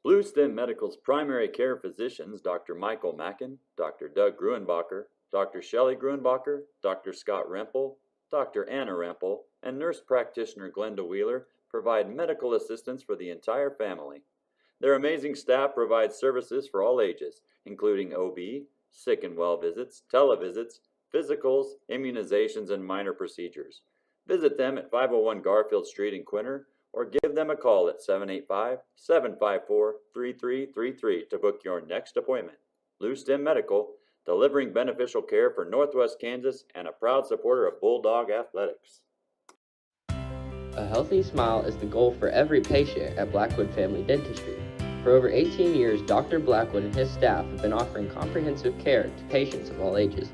Blue Stem Medical's primary care physicians, Dr. Michael Mackin, Dr. Doug Gruenbacher, Dr. Shelley Gruenbacher, Dr. Scott Rempel, Dr. Anna Rempel, and nurse practitioner Glenda Wheeler provide medical assistance for the entire family. Their amazing staff provides services for all ages, including OB, sick and well visits, televisits, physicals, immunizations, and minor procedures. Visit them at 501 Garfield Street in Quinter, or give them a call at 785-754-3333 to book your next appointment. Blue Stem Medical, delivering beneficial care for Northwest Kansas and a proud supporter of Bulldog Athletics. A healthy smile is the goal for every patient at Blackwood Family Dentistry. For over 18 years, Dr. Blackwood and his staff have been offering comprehensive care to patients of all ages.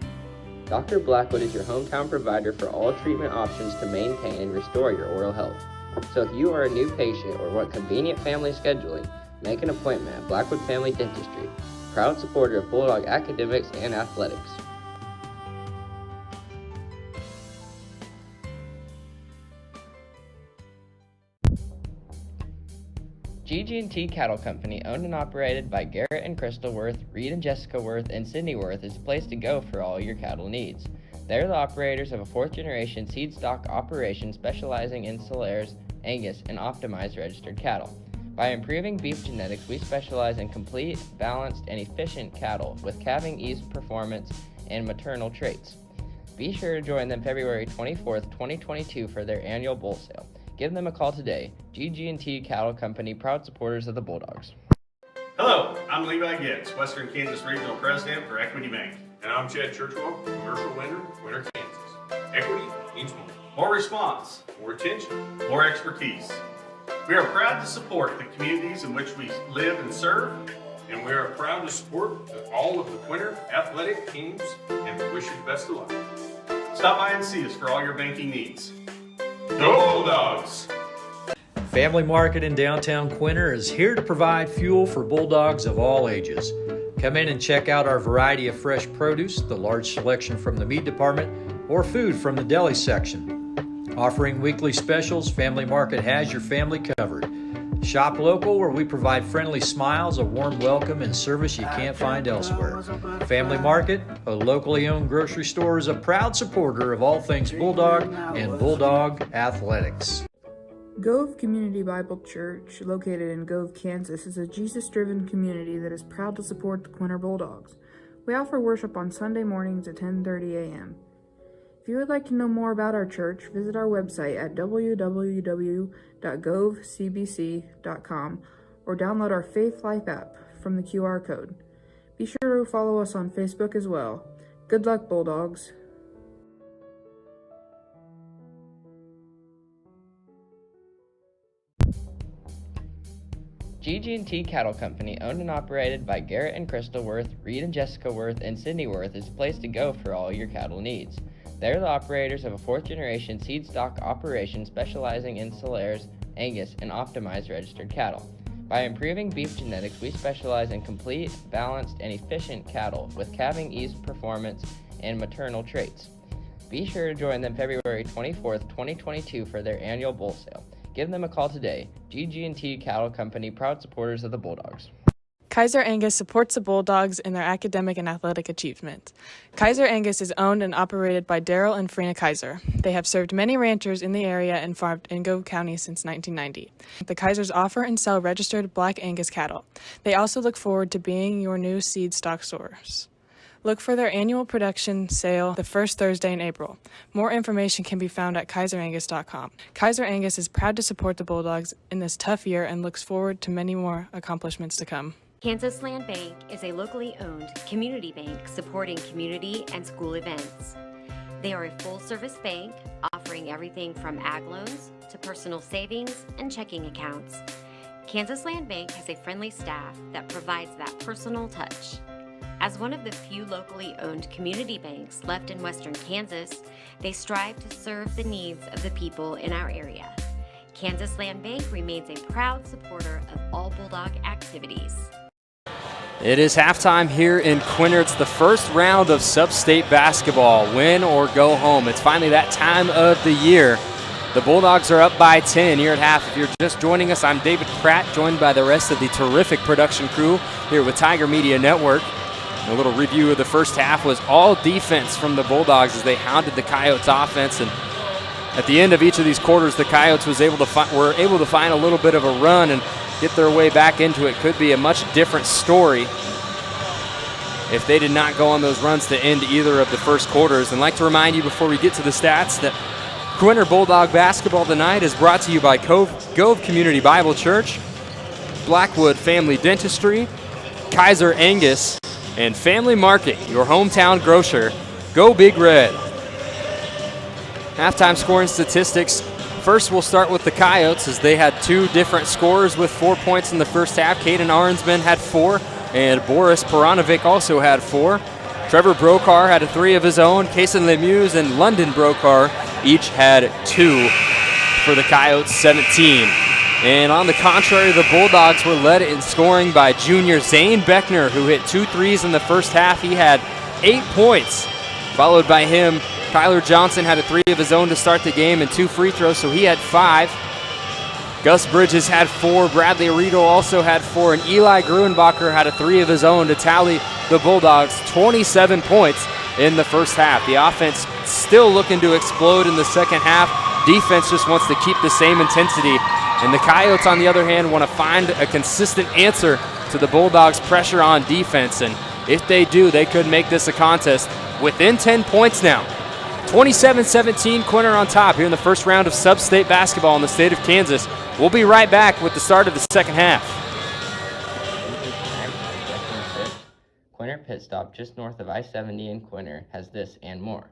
Dr. Blackwood is your hometown provider for all treatment options to maintain and restore your oral health. So if you are a new patient or want convenient family scheduling, make an appointment at Blackwood Family Dentistry, proud supporter of Bulldog academics and athletics. GG&T Cattle Company, owned and operated by Garrett and Crystal Worth, Reed and Jessica Worth, and Sydney Worth, is the place to go for all your cattle needs. They're the operators of a 4th-generation seed stock operation specializing in Solares, Angus, and optimized registered cattle. By improving beef genetics, we specialize in complete, balanced, and efficient cattle with calving ease performance and maternal traits. Be sure to join them February 24th, 2022 for their annual bull sale. Give them a call today. GG&T Cattle Company, proud supporters of the Bulldogs. Hello, I'm Levi Gibbs, Western Kansas Regional President for Equity Bank. And I'm Chad Churchwell, commercial lender, Quinter, Kansas. Equity means more. More response, More attention. more expertise. We are proud to support the communities in which we live and serve. And we are proud to support all of the Quinter athletic teams and we wish you the best of luck. Stop by and see us for all your banking needs. Go Bulldogs! Family Market in downtown Quinter is here to provide fuel for Bulldogs of all ages. Come in and check out our variety of fresh produce, the large selection from the meat department, or food from the deli section. Offering weekly specials, Family Market has your family covered. Shop local, where we provide friendly smiles, a warm welcome, and service you can't find elsewhere. Family Market, a locally owned grocery store, is a proud supporter of all things Bulldog and Bulldog athletics. Gove Community Bible Church, located in Gove, Kansas, is a Jesus-driven community that is proud to support the Quinter Bulldogs. We offer worship on Sunday mornings at 10:30 a.m. If you would like to know more about our church, visit our website at www.govecbc.com or download our Faith Life app from the QR code. Be sure to follow us on Facebook as well. Good luck, Bulldogs. GG&T Cattle Company, owned and operated by Garrett and Crystal Worth, Reed and Jessica Worth, and Cindy Worth, is a place to go for all your cattle needs. They're the operators of a fourth-generation seed stock operation specializing in Solares, Angus, and optimized registered cattle. By improving beef genetics, we specialize in complete, balanced, and efficient cattle with calving ease, performance, and maternal traits. Be sure to join them February 24th, 2022 for their annual bull sale. Give them a call today. GG&T Cattle Company, proud supporters of the Bulldogs. Kaiser Angus supports the Bulldogs in their academic and athletic achievement. Kaiser Angus is owned and operated by Daryl and Frina Kaiser. They have served many ranchers in the area and farmed in Gove County since 1990. The Kaisers offer and sell registered Black Angus cattle. They also look forward to being your new seed stock source. Look for their annual production sale the first Thursday in April. More information can be found at kaiserangus.com. Kaiser Angus is proud to support the Bulldogs in this tough year and looks forward to many more accomplishments to come. Kansas Land Bank is a locally owned community bank supporting community and school events. They are a full-service bank offering everything from ag loans to personal savings and checking accounts. Kansas Land Bank has a friendly staff that provides that personal touch. As one of the few locally owned community banks left in western Kansas, they strive to serve the needs of the people in our area. Kansas Land Bank remains a proud supporter of all Bulldog activities. It is halftime here in Quinter. It's the first round of sub-state basketball, win or go home. It's finally that time of the year. The Bulldogs are up by 10 here at half. If you're just joining us, I'm David Pratt, joined by the rest of the terrific production crew here with Tiger Media Network. A little review of the first half was all defense from the Bulldogs as they hounded the Coyotes offense, and at the end of each of these quarters, the Coyotes were able to find a little bit of a run and get their way back into it. Could be a much different story if they did not go on those runs to end either of the first quarters. And I'd like to remind you before we get to the stats that Quinter Bulldog basketball tonight is brought to you by Gove Community Bible Church, Blackwood Family Dentistry, Kaiser Angus, and Family Market, your hometown grocer. Go Big Red. Halftime scoring statistics. First, we'll start with the Coyotes as they had two different scorers with 4 points in the first half. Caden Arnsman had 4, and Boris Peranovic also had 4. Trevor Brokar had 3 of his own. Kason Lemieux and London Brokar each had 2 for the Coyotes, 17. And on the contrary, the Bulldogs were led in scoring by junior Zane Beckner, who hit 2 threes in the first half. He had 8 points. Followed by him, Kyler Johnson had 3 of his own to start the game and 2 free throws, so he had 5. Gus Bridges had 4. Bradley Riedel also had 4. And Eli Gruenbacher had 3 of his own to tally the Bulldogs 27 points in the first half. The offense still looking to explode in the second half. Defense just wants to keep the same intensity. And the Coyotes, on the other hand, want to find a consistent answer to the Bulldogs' pressure on defense. And if they do, they could make this a contest within 10 points now. 27-17, Quinter on top here in the first round of sub-state basketball in the state of Kansas. We'll be right back with the start of the second half. Quinter Pit Stop, just north of I-70 in Quinter, has this and more.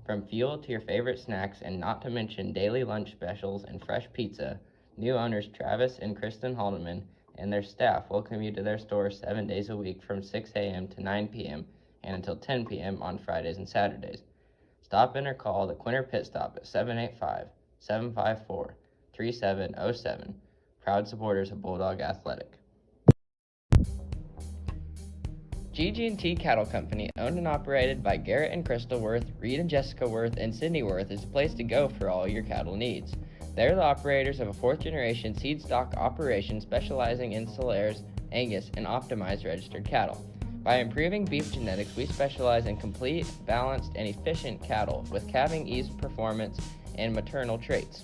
From fuel to your favorite snacks, and not to mention daily lunch specials and fresh pizza, new owners Travis and Kristen Haldeman and their staff welcome you to their store 7 days a week from 6 a.m. to 9 p.m. and until 10 p.m. on Fridays and Saturdays. Stop in or call the Quinter Pit Stop at 785-754-3707. Proud supporters of Bulldog Athletic. GG&T Cattle Company, owned and operated by Garrett and Crystal Worth, Reed and Jessica Worth, and Sydney Worth, is the place to go for all your cattle needs. They're the operators of a fourth-generation seed stock operation specializing in Solares, Angus, and optimized registered cattle. By improving beef genetics, we specialize in complete, balanced, and efficient cattle with calving ease performance and maternal traits.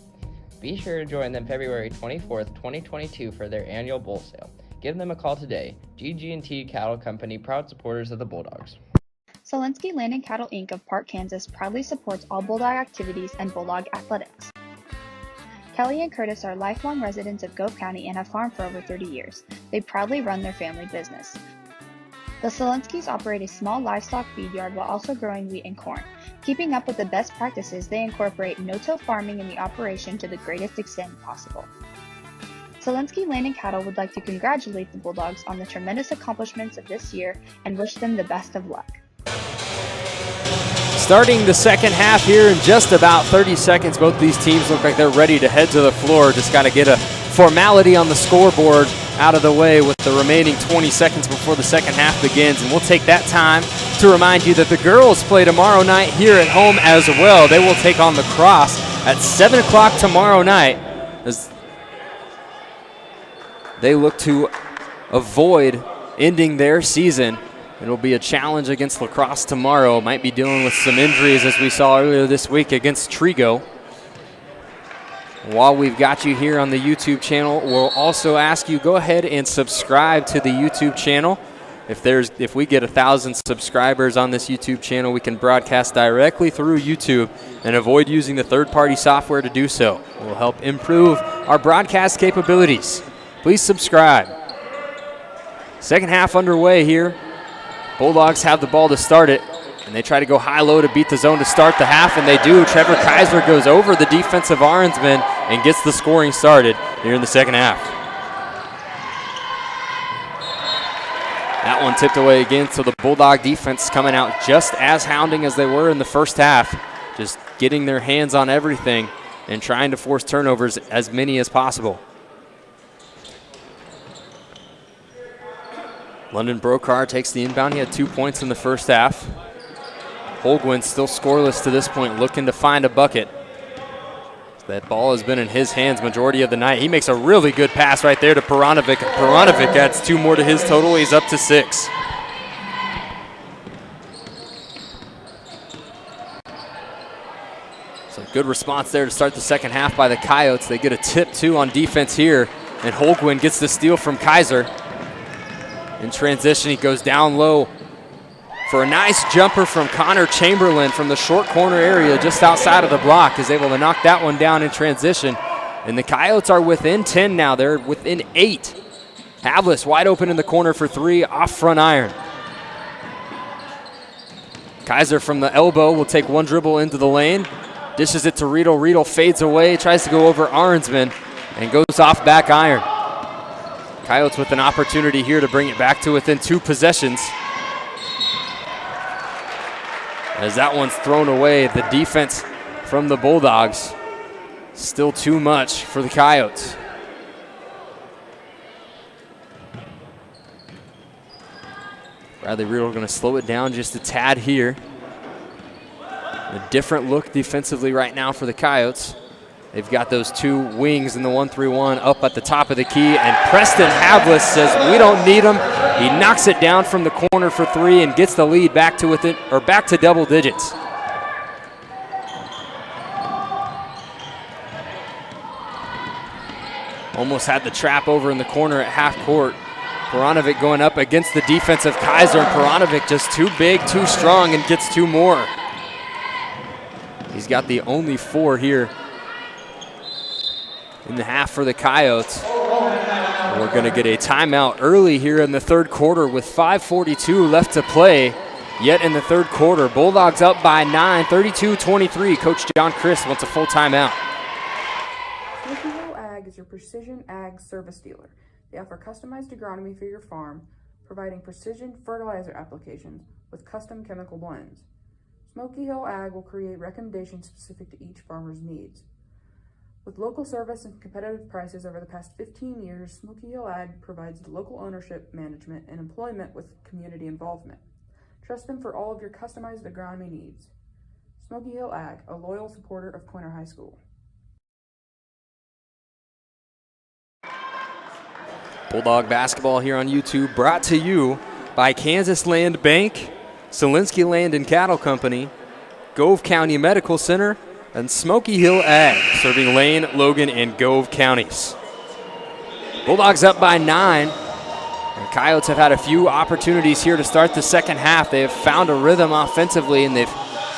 Be sure to join them February 24th, 2022 for their annual bull sale. Give them a call today. GG&T Cattle Company, proud supporters of the Bulldogs. Solinsky Land and Cattle Inc. of Park, Kansas proudly supports all Bulldog activities and Bulldog athletics. Kelly and Curtis are lifelong residents of Gove County and have farmed for over 30 years. They proudly run their family business. The Solinskys operate a small livestock feed yard while also growing wheat and corn. Keeping up with the best practices, they incorporate no-till farming in the operation to the greatest extent possible. Solinsky Land and Cattle would like to congratulate the Bulldogs on the tremendous accomplishments of this year and wish them the best of luck. Starting the second half here in just about 30 seconds, both these teams look like they're ready to head to the floor. Just got to get a formality on the scoreboard out of the way with the remaining 20 seconds before the second half begins. And we'll take that time to remind you that the girls play tomorrow night here at home as well. They will take on the Cross at 7 o'clock tomorrow night as they look to avoid ending their season. It'll be a challenge against La Crosse tomorrow. Might be dealing with some injuries as we saw earlier this week against Trigo. While we've got you here on the YouTube channel, we'll also ask you go ahead and subscribe to the YouTube channel. If we get 1,000 subscribers on this YouTube channel, we can broadcast directly through YouTube and avoid using the third-party software to do so. It will help improve our broadcast capabilities. Please subscribe. Second half underway here. Bulldogs have the ball to start it, and they try to go high-low to beat the zone to start the half, and they do. Trevor Kaiser goes over the defensive Arnsman and gets the scoring started here in the second half. That one tipped away again, so the Bulldog defense coming out just as hounding as they were in the first half, just getting their hands on everything and trying to force turnovers as many as possible. London Brokar takes the inbound. He had 2 points in the first half. Holguin still scoreless to this point, looking to find a bucket. That ball has been in his hands majority of the night. He makes a really good pass right there to Peranovic. Peranovic adds 2 more to his total. He's up to 6. So good response there to start the second half by the Coyotes. They get a tip too on defense here, and Holguin gets the steal from Kaiser. In transition, he goes down low for a nice jumper from Connor Chamberlain from the short corner area just outside of the block. Is able to knock that one down in transition. And the Coyotes are within 10 now. They're within 8. Havlis wide open in the corner for 3 off front iron. Kaiser from the elbow will take one dribble into the lane. Dishes it to Riedel. Riedel fades away, tries to go over Arnsman, and goes off back iron. Coyotes with an opportunity here to bring it back to within 2 possessions. As that one's thrown away, the defense from the Bulldogs still too much for the Coyotes. Bradley Riedel going to slow it down just a tad here. A different look defensively right now for the Coyotes. They've got those 2 wings in the 1-3-1 up at the top of the key, and Preston Havlis says we don't need them. He knocks it down from the corner for 3 and gets the lead back to double digits. Almost had the trap over in the corner at half court. Peranovic going up against the defensive Kaiser, and Peranovic just too big, too strong, and gets 2 more. He's got the only 4 here in the half for the Coyotes. We're going to get a timeout early here in the third quarter with 5:42 left to play. Yet in the third quarter, Bulldogs up by 9, 32-23. Coach John Christ wants a full timeout. Smoky Hill Ag is your precision ag service dealer. They offer customized agronomy for your farm, providing precision fertilizer applications with custom chemical blends. Smoky Hill Ag will create recommendations specific to each farmer's needs. With local service and competitive prices over the past 15 years, Smoky Hill Ag provides local ownership, management, and employment with community involvement. Trust them for all of your customized agronomy needs. Smoky Hill Ag, a loyal supporter of Quinter High School. Bulldog basketball here on YouTube, brought to you by Kansas Land Bank, Solinsky Land and Cattle Company, Gove County Medical Center, and Smoky Hill Ag, serving Lane, Logan, and Gove counties. Bulldogs up by 9. And Coyotes have had a few opportunities here to start the second half. They have found a rhythm offensively, and they've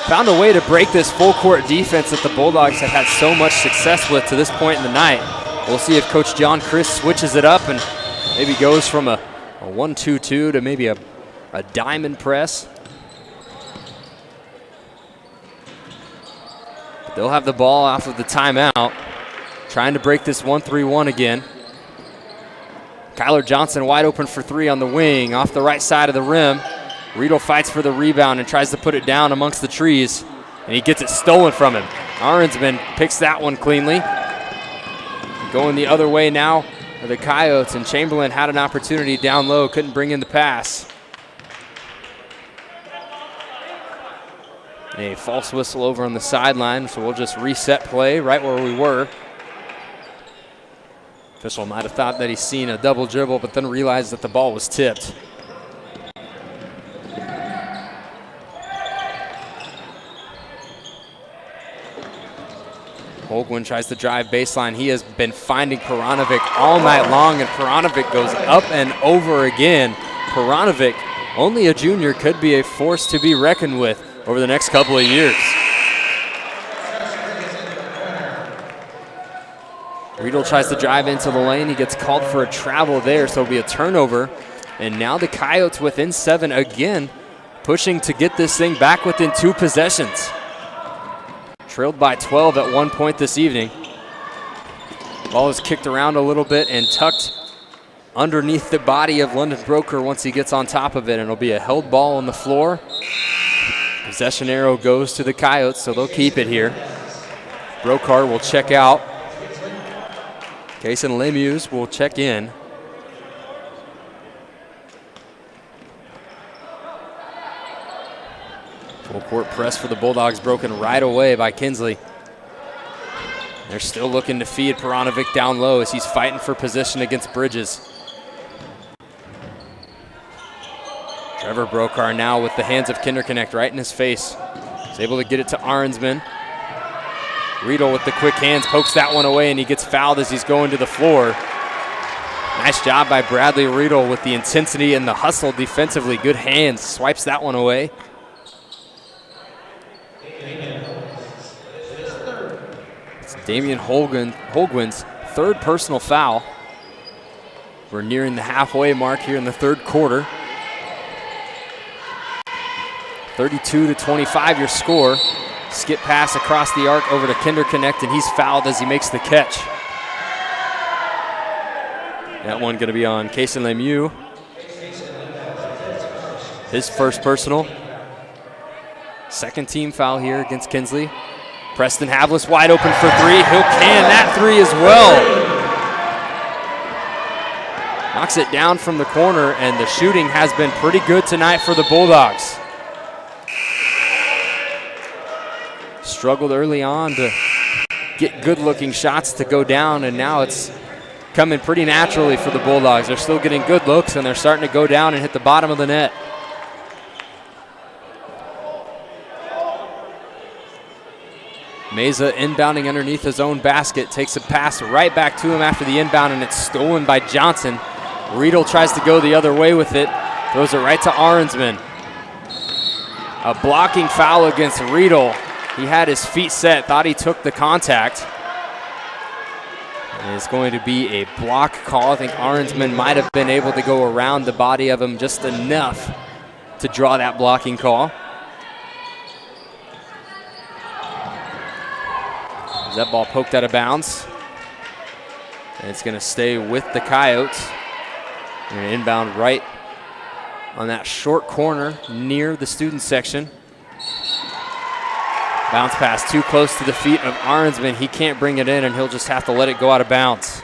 found a way to break this full-court defense that the Bulldogs have had so much success with to this point in the night. We'll see if Coach John Chris switches it up and maybe goes from a 1-2-2 to maybe a diamond press. They'll have the ball off of the timeout, trying to break this 1-3-1 again. Kyler Johnson wide open for 3 on the wing, off the right side of the rim. Riedel fights for the rebound and tries to put it down amongst the trees, and he gets it stolen from him. Arnsman picks that one cleanly. Going the other way now are the Coyotes, and Chamberlain had an opportunity down low, couldn't bring in the pass. A false whistle over on the sideline, so we'll just reset play right where we were. Official might have thought that he's seen a double dribble, but then realized that the ball was tipped. Holguin tries to drive baseline. He has been finding Peranovic all night long, and Peranovic goes up and over again. Peranovic, only a junior, could be a force to be reckoned with over the next couple of years. Riedel tries to drive into the lane. He gets called for a travel there, so it'll be a turnover. And now the Coyotes within 7 again, pushing to get this thing back within 2 possessions. Trailed by 12 at one point this evening. Ball is kicked around a little bit and tucked underneath the body of London Broker once he gets on top of it, and it'll be a held ball on the floor. Possession arrow goes to the Coyotes, so they'll keep it here. Brokar will check out. Kason Lemieux will check in. Full court press for the Bulldogs, broken right away by Kinsley. They're still looking to feed Peranovic down low as he's fighting for position against Bridges. Trevor Brokar now with the hands of Kinderconnect right in his face. He's able to get it to Arnsman. Riedel with the quick hands pokes that one away, and he gets fouled as he's going to the floor. Nice job by Bradley Riedel with the intensity and the hustle defensively. Good hands, swipes that one away. It's Damian Holguin's 3rd personal foul. We're nearing the halfway mark here in the 3rd quarter. 32-25 your score. Skip pass across the arc over to Kinderconnect, and he's fouled as he makes the catch. That one going to be on Kason Lemieux. His 1st personal. 2nd team foul here against Kinsley. Preston Havlis wide open for 3. He'll can that 3 as well. Knocks it down from the corner, and the shooting has been pretty good tonight for the Bulldogs. Struggled early on to get good-looking shots to go down, and now it's coming pretty naturally for the Bulldogs. They're still getting good looks, and they're starting to go down and hit the bottom of the net. Meza inbounding underneath his own basket, takes a pass right back to him after the inbound, and it's stolen by Johnson. Riedel tries to go the other way with it, throws it right to Arnsman. A blocking foul against Riedel. He had his feet set, thought he took the contact. And it's going to be a block call. I think Arnsman might have been able to go around the body of him just enough to draw that blocking call. That ball poked out of bounds. And it's going to stay with the Coyotes. And inbound right on that short corner near the student section. Bounce pass too close to the feet of Arnsman. He can't bring it in, and he'll just have to let it go out of bounds.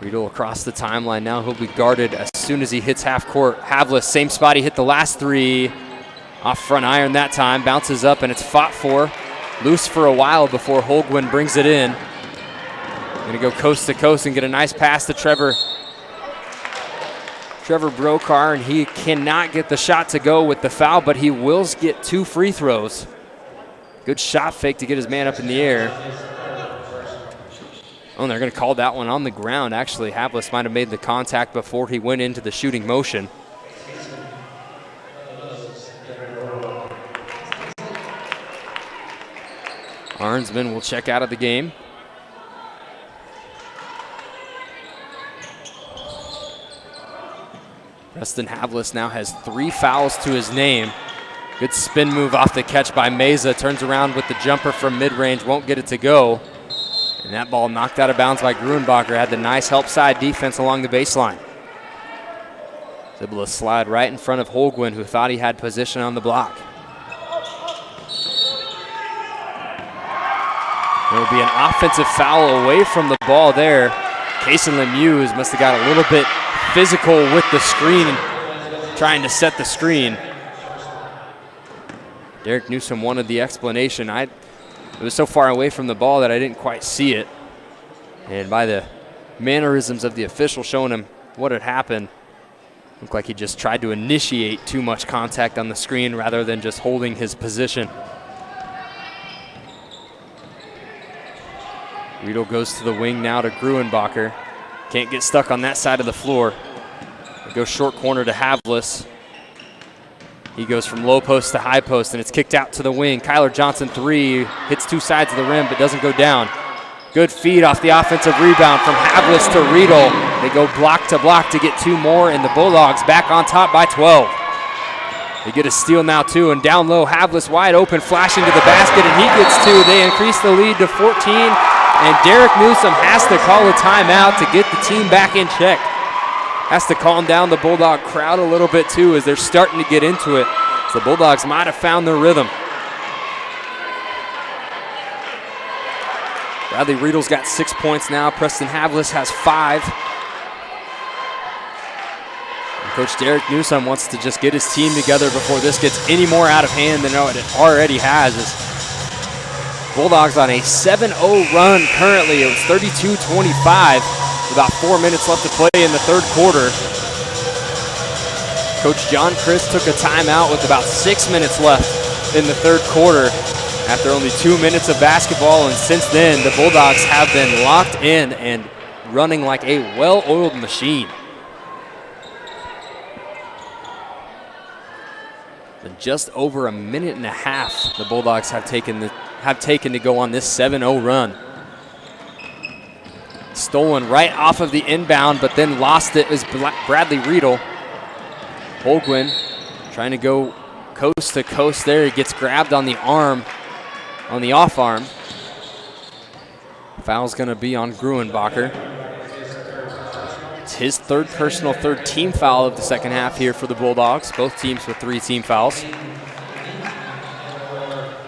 Riedel across the timeline now. He'll be guarded as soon as he hits half court. Havlis, same spot he hit the last three. Off front iron that time. Bounces up, and it's fought for. Loose for a while before Holguin brings it in. Going to go coast to coast and get a nice pass to Trevor Brokar, and he cannot get the shot to go with the foul, but he will get 2 free throws. Good shot fake to get his man up in the air. Oh, and they're going to call that one on the ground. Actually, Havlis might have made the contact before he went into the shooting motion. Arnsman will check out of the game. Preston Havlis now has 3 fouls to his name. Good spin move off the catch by Meza. Turns around with the jumper from mid-range, won't get it to go. And that ball knocked out of bounds by Gruenbacher. Had the nice help side defense along the baseline. Was able to slide right in front of Holguin, who thought he had position on the block. There will be an offensive foul away from the ball there. Kason Lemieux must have got a little bit physical with the screen, trying to set the screen. Derek Newsom wanted the explanation. It was so far away from the ball that I didn't quite see it. And by the mannerisms of the official showing him what had happened, looked like he just tried to initiate too much contact on the screen rather than just holding his position. Riedel goes to the wing now to Gruenbacher. Can't get stuck on that side of the floor. It goes short corner to Havlis. He goes from low post to high post, and it's kicked out to the wing. Kyler Johnson 3, hits 2 sides of the rim, but doesn't go down. Good feed off the offensive rebound from Havlis to Riedel. They go block to get 2 more, and the Bulldogs back on top by 12. They get a steal now, too, and down low, Havlis wide open, flashing to the basket, and he gets 2. They increase the lead to 14, and Derek Newsom has to call a timeout to get the team back in check. Has to calm down the Bulldog crowd a little bit too as they're starting to get into it. So the Bulldogs might have found their rhythm. Bradley Riedel's got 6 points now. Preston Havlis has 5. And Coach Derek Newsom wants to just get his team together before this gets any more out of hand than it already has. As Bulldogs on a 7-0 run currently. It was 32-25. About 4 minutes left to play in the third quarter. Coach John Christ took a timeout with about 6 minutes left in the third quarter after only 2 minutes of basketball, and since then the Bulldogs have been locked in and running like a well-oiled machine. In just over a minute and a half, the Bulldogs have taken to go on this 7-0 run. Stolen right off of the inbound, but then lost it is Bradley Riedel. Holguin trying to go coast to coast there. He gets grabbed on the arm, on the off arm. Foul's going to be on Gruenbacher. It's his third team foul of the second half here for the Bulldogs. Both teams with 3 team fouls.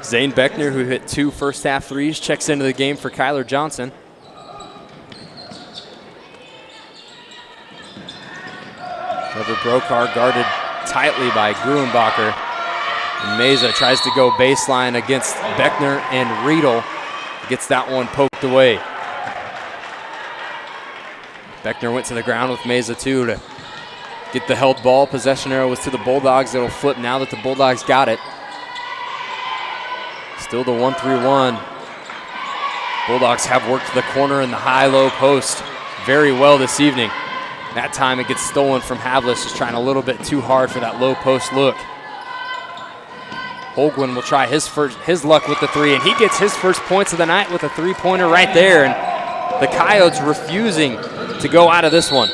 Zane Beckner, who hit 2 first half threes, checks into the game for Kyler Johnson. Trevor Brokar guarded tightly by Gruenbacher. And Meza tries to go baseline against Beckner and Riedel. Gets that one poked away. Beckner went to the ground with Meza too to get the held ball. Possession arrow was to the Bulldogs. It'll flip now that the Bulldogs got it. Still the 1-3-1. Bulldogs have worked the corner and the high-low post very well this evening. That time it gets stolen from Havlis, just trying a little bit too hard for that low post look. Holguin will try his luck with the 3, and he gets his first points of the night with a 3-pointer right there. And the Coyotes refusing to go out of this one.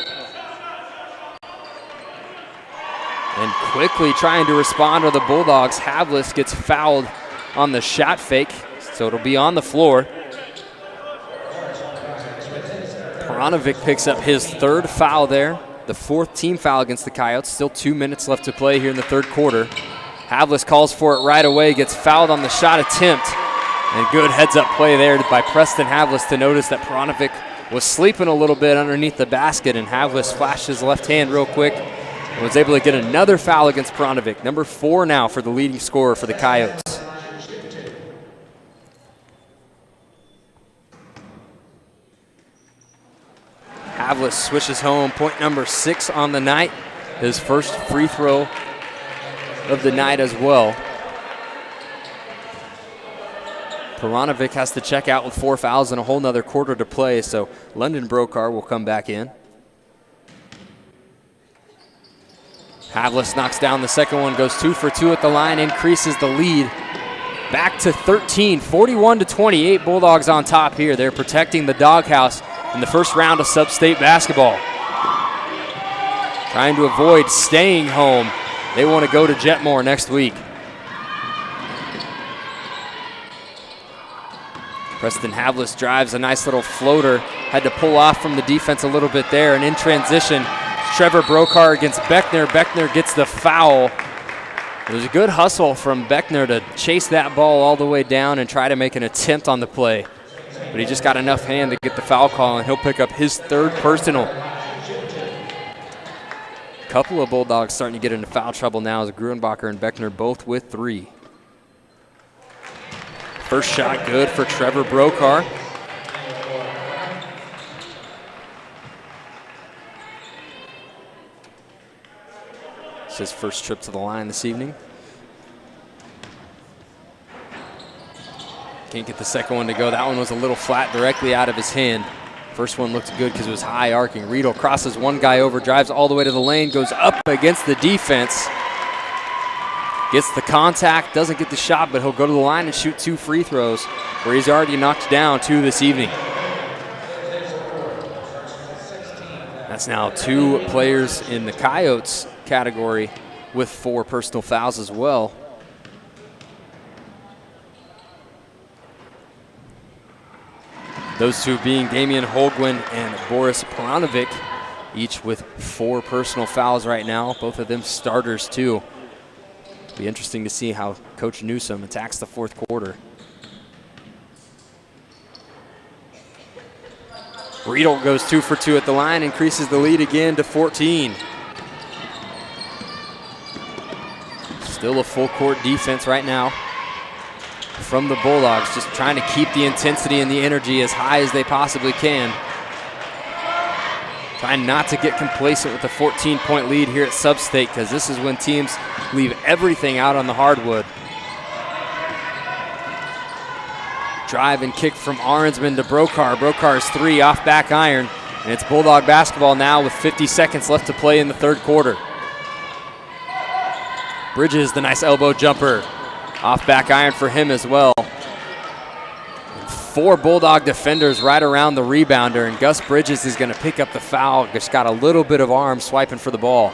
And quickly trying to respond to the Bulldogs. Havlis gets fouled on the shot fake, so it'll be on the floor. Peranovic picks up his 3rd foul there, the The 4th team foul against the Coyotes. Still 2 minutes left to play here in the third quarter. Havlis calls for it right away, gets fouled on the shot attempt. And good heads-up play there by Preston Havlis to notice that Peronovic was sleeping a little bit underneath the basket, and Havlis flashed his left hand real quick and was able to get another foul against Peronovic. Number 4 now for the leading scorer for the Coyotes. Havlis swishes home, point number 6 on the night. His first free throw of the night as well. Peronovic has to check out with 4 fouls and a whole nother quarter to play, so London Brokar will come back in. Havlis knocks down the second one, goes 2 for 2 at the line, increases the lead back to 13, 41-28. Bulldogs on top here. They're protecting the doghouse in the first round of sub-state basketball. Trying to avoid staying home. They want to go to Jetmore next week. Preston Havlis drives a nice little floater. Had to pull off from the defense a little bit there. And in transition, Trevor Brokar against Beckner. Beckner gets the foul. It was a good hustle from Beckner to chase that ball all the way down and try to make an attempt on the play. But he just got enough hand to get the foul call, and he'll pick up his 3rd personal. A couple of Bulldogs starting to get into foul trouble now as Gruenbacher and Beckner both with 3. First shot good for Trevor Brokar. It's his first trip to the line this evening. Can't get the second one to go. That one was a little flat directly out of his hand. First one looked good because it was high arcing. Riedel crosses one guy over, drives all the way to the lane, goes up against the defense. Gets the contact, doesn't get the shot, but he'll go to the line and shoot 2 free throws, where he's already knocked down 2 this evening. That's now 2 players in the Coyotes category with 4 personal fouls as well. Those 2 being Damian Holguin and Boris Peronovic, each with 4 personal fouls right now. Both of them starters too. Be interesting to see how Coach Newsom attacks the 4th quarter. Riedel goes 2 for 2 at the line, increases the lead again to 14. Still a full court defense right now from the Bulldogs, just trying to keep the intensity and the energy as high as they possibly can. Trying not to get complacent with a 14-point lead here at Sub-State, because this is when teams leave everything out on the hardwood. Drive and kick from Arnsman to Brokar. Brokar's 3 off back iron, and it's Bulldog basketball now with 50 seconds left to play in the 3rd quarter. Bridges, the nice elbow jumper. Off back iron for him as well. 4 Bulldog defenders right around the rebounder, and Gus Bridges is going to pick up the foul. Just got a little bit of arm swiping for the ball.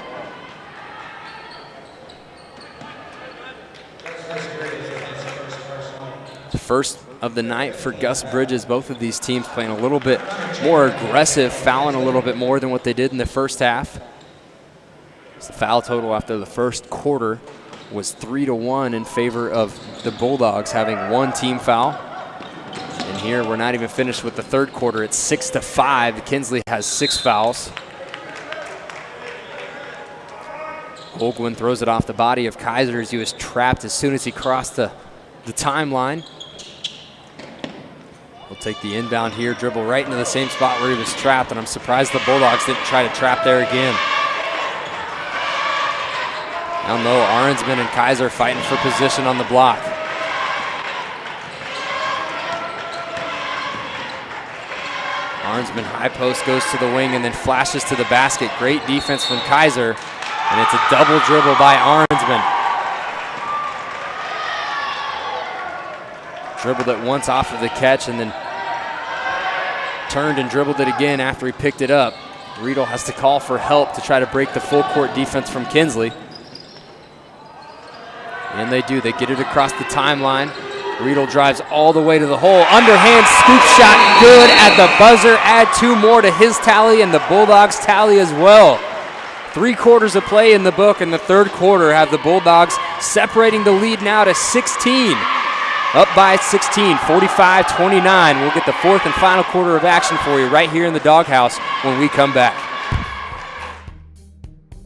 The first of the night for Gus Bridges. Both of these teams playing a little bit more aggressive, fouling a little bit more than what they did in the first half. So the foul total after the first quarter was 3-1 in favor of the Bulldogs having 1 team foul. And here we're not even finished with the 3rd quarter. It's 6-5. Kinsley has 6 fouls. Holguin throws it off the body of Kaiser as he was trapped as soon as he crossed the timeline. He'll take the inbound here, dribble right into the same spot where he was trapped, and I'm surprised the Bulldogs didn't try to trap there again. Down low, Arnsman and Kaiser fighting for position on the block. Arnsman high post, goes to the wing and then flashes to the basket. Great defense from Kaiser, and it's a double dribble by Arnsman. Dribbled it once off of the catch and then turned and dribbled it again after he picked it up. Riedel has to call for help to try to break the full court defense from Kinsley. And they do, they get it across the timeline. Riedel drives all the way to the hole. Underhand scoop shot, good at the buzzer. Add 2 more to his tally and the Bulldogs tally as well. 3 quarters of play in the book, and the third quarter have the Bulldogs separating the lead now to 16. Up by 16, 45-29. We'll get the fourth and final quarter of action for you right here in the Doghouse when we come back.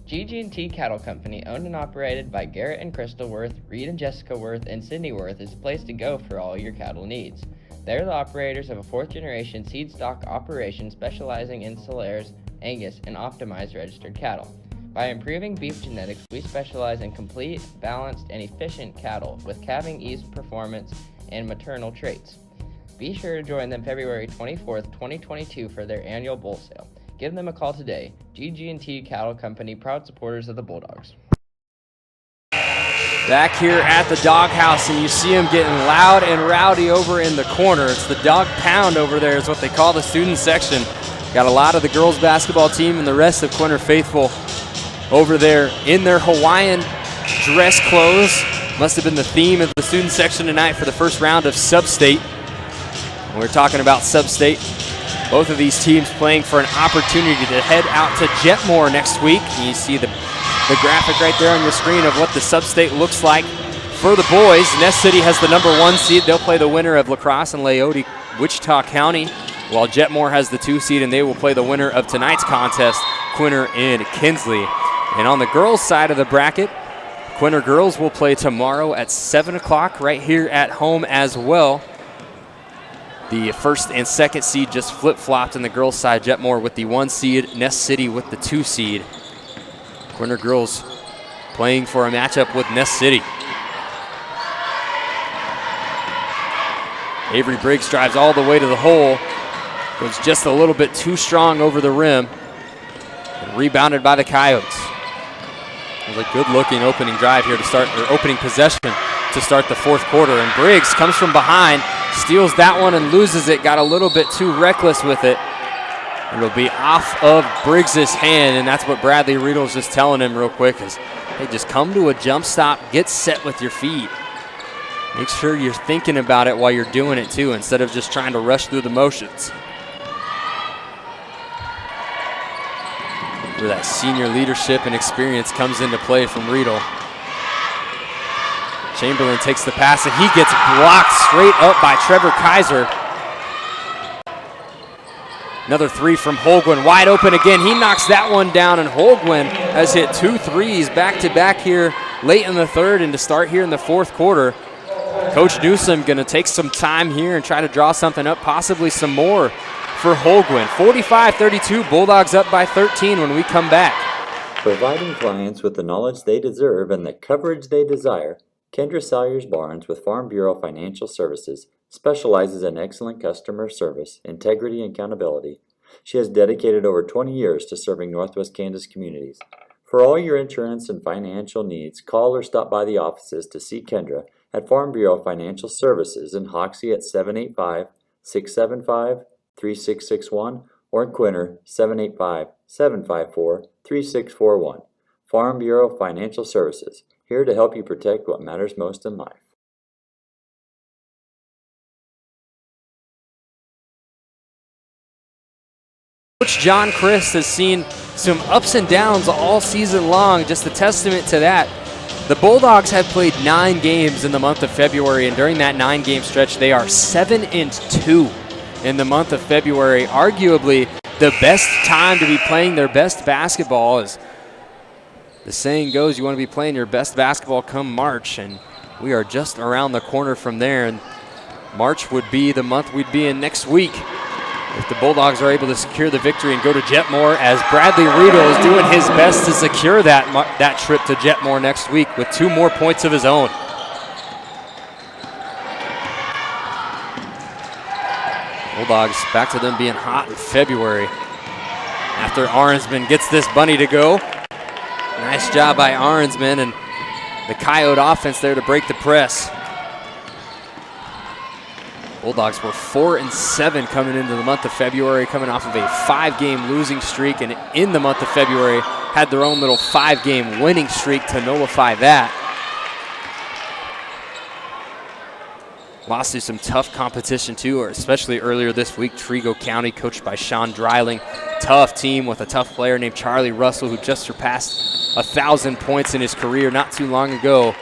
GG&T Cattle Company, owned and operated by Garrett and Crystal Worth, Reed and Jessica Worth, and Cindy Worth, is a place to go for all your cattle needs. They're the operators of a 4th-generation seed stock operation specializing in Solares, Angus, and optimized registered cattle. By improving beef genetics, we specialize in complete, balanced, and efficient cattle with calving ease performance and maternal traits. Be sure to join them February 24th, 2022 for their annual bull sale. Give them a call today. GG&T Cattle Company, proud supporters of the Bulldogs. Back here at the Doghouse, and you see them getting loud and rowdy over in the corner. It's the Dog Pound over there is what they call the student section. Got a lot of the girls basketball team and the rest of Quinter faithful over there in their Hawaiian dress clothes. Must have been the theme of the student section tonight for the first round of Sub-State. And we're talking about Sub-State. Both of these teams playing for an opportunity to head out to Jetmore next week. And you see the graphic right there on your screen of what the Sub-State looks like for the boys. Ness City has the #1 seed. They'll play the winner of La Crosse and Leoti, Wichita County, while Jetmore has the 2 seed, and they will play the winner of tonight's contest, Quinter and Kinsley. And on the girls' side of the bracket, Quinter girls will play tomorrow at 7 o'clock right here at home as well. The 1st and 2nd seed just flip-flopped on the girls' side. Jetmore with the 1 seed, Ness City with the 2 seed. Quinter girls playing for a matchup with Ness City. Avery Briggs drives all the way to the hole. Goes just a little bit too strong over the rim. And rebounded by the Coyotes. It was a good-looking opening drive here to start, or opening possession to start the 4th quarter. And Briggs comes from behind, steals that one and loses it. Got a little bit too reckless with it. It'll be off of Briggs' hand, and that's what Bradley Riedel's just telling him real quick is, hey, just come to a jump stop, get set with your feet. Make sure you're thinking about it while you're doing it too, instead of just trying to rush through the motions. Where that senior leadership and experience comes into play from Riedel. Chamberlain takes the pass, and he gets blocked straight up by Trevor Kaiser. Another 3 from Holguin, wide open again. He knocks that one down, and Holguin has hit 2 threes back-to-back here late in the 3rd and to start here in the 4th quarter. Coach Newsom going to take some time here and try to draw something up, possibly some more for Holguin. 45-32, Bulldogs up by 13 when we come back. Providing clients with the knowledge they deserve and the coverage they desire, Kendra Salyers Barnes with Farm Bureau Financial Services specializes in excellent customer service, integrity, and accountability. She has dedicated over 20 years to serving Northwest Kansas communities. For all your insurance and financial needs, call or stop by the offices to see Kendra at Farm Bureau Financial Services in Hoxie at 785-675-3661 or in Quinter 785-754-3641. Farm Bureau Financial Services, here to help you protect what matters most in life. Coach John Christ has seen some ups and downs all season long, just a testament to that. The Bulldogs have played 9 games in the month of February, and during that 9-game stretch, they are 7-2 in the month of February. Arguably, the best time to be playing their best basketball. As the saying goes, you want to be playing your best basketball come March, and we are just around the corner from there. And March would be the month we'd be in next week if the Bulldogs are able to secure the victory and go to Jetmore, as Bradley Riedel is doing his best to secure that trip to Jetmore next week with 2 more points of his own. Bulldogs back to them being hot in February after Arnsman gets this bunny to go. Nice job by Arnsman and the Coyote offense there to break the press. Bulldogs were 4-7 coming into the month of February, coming off of a 5-game losing streak, and in the month of February had their own little 5-game winning streak to nullify that. lost to some tough competition too, or especially earlier this week, Trigo County, coached by Sean Dreiling. Tough team with a tough player named Charlie Russell, who just surpassed 1,000 points in his career not too long ago.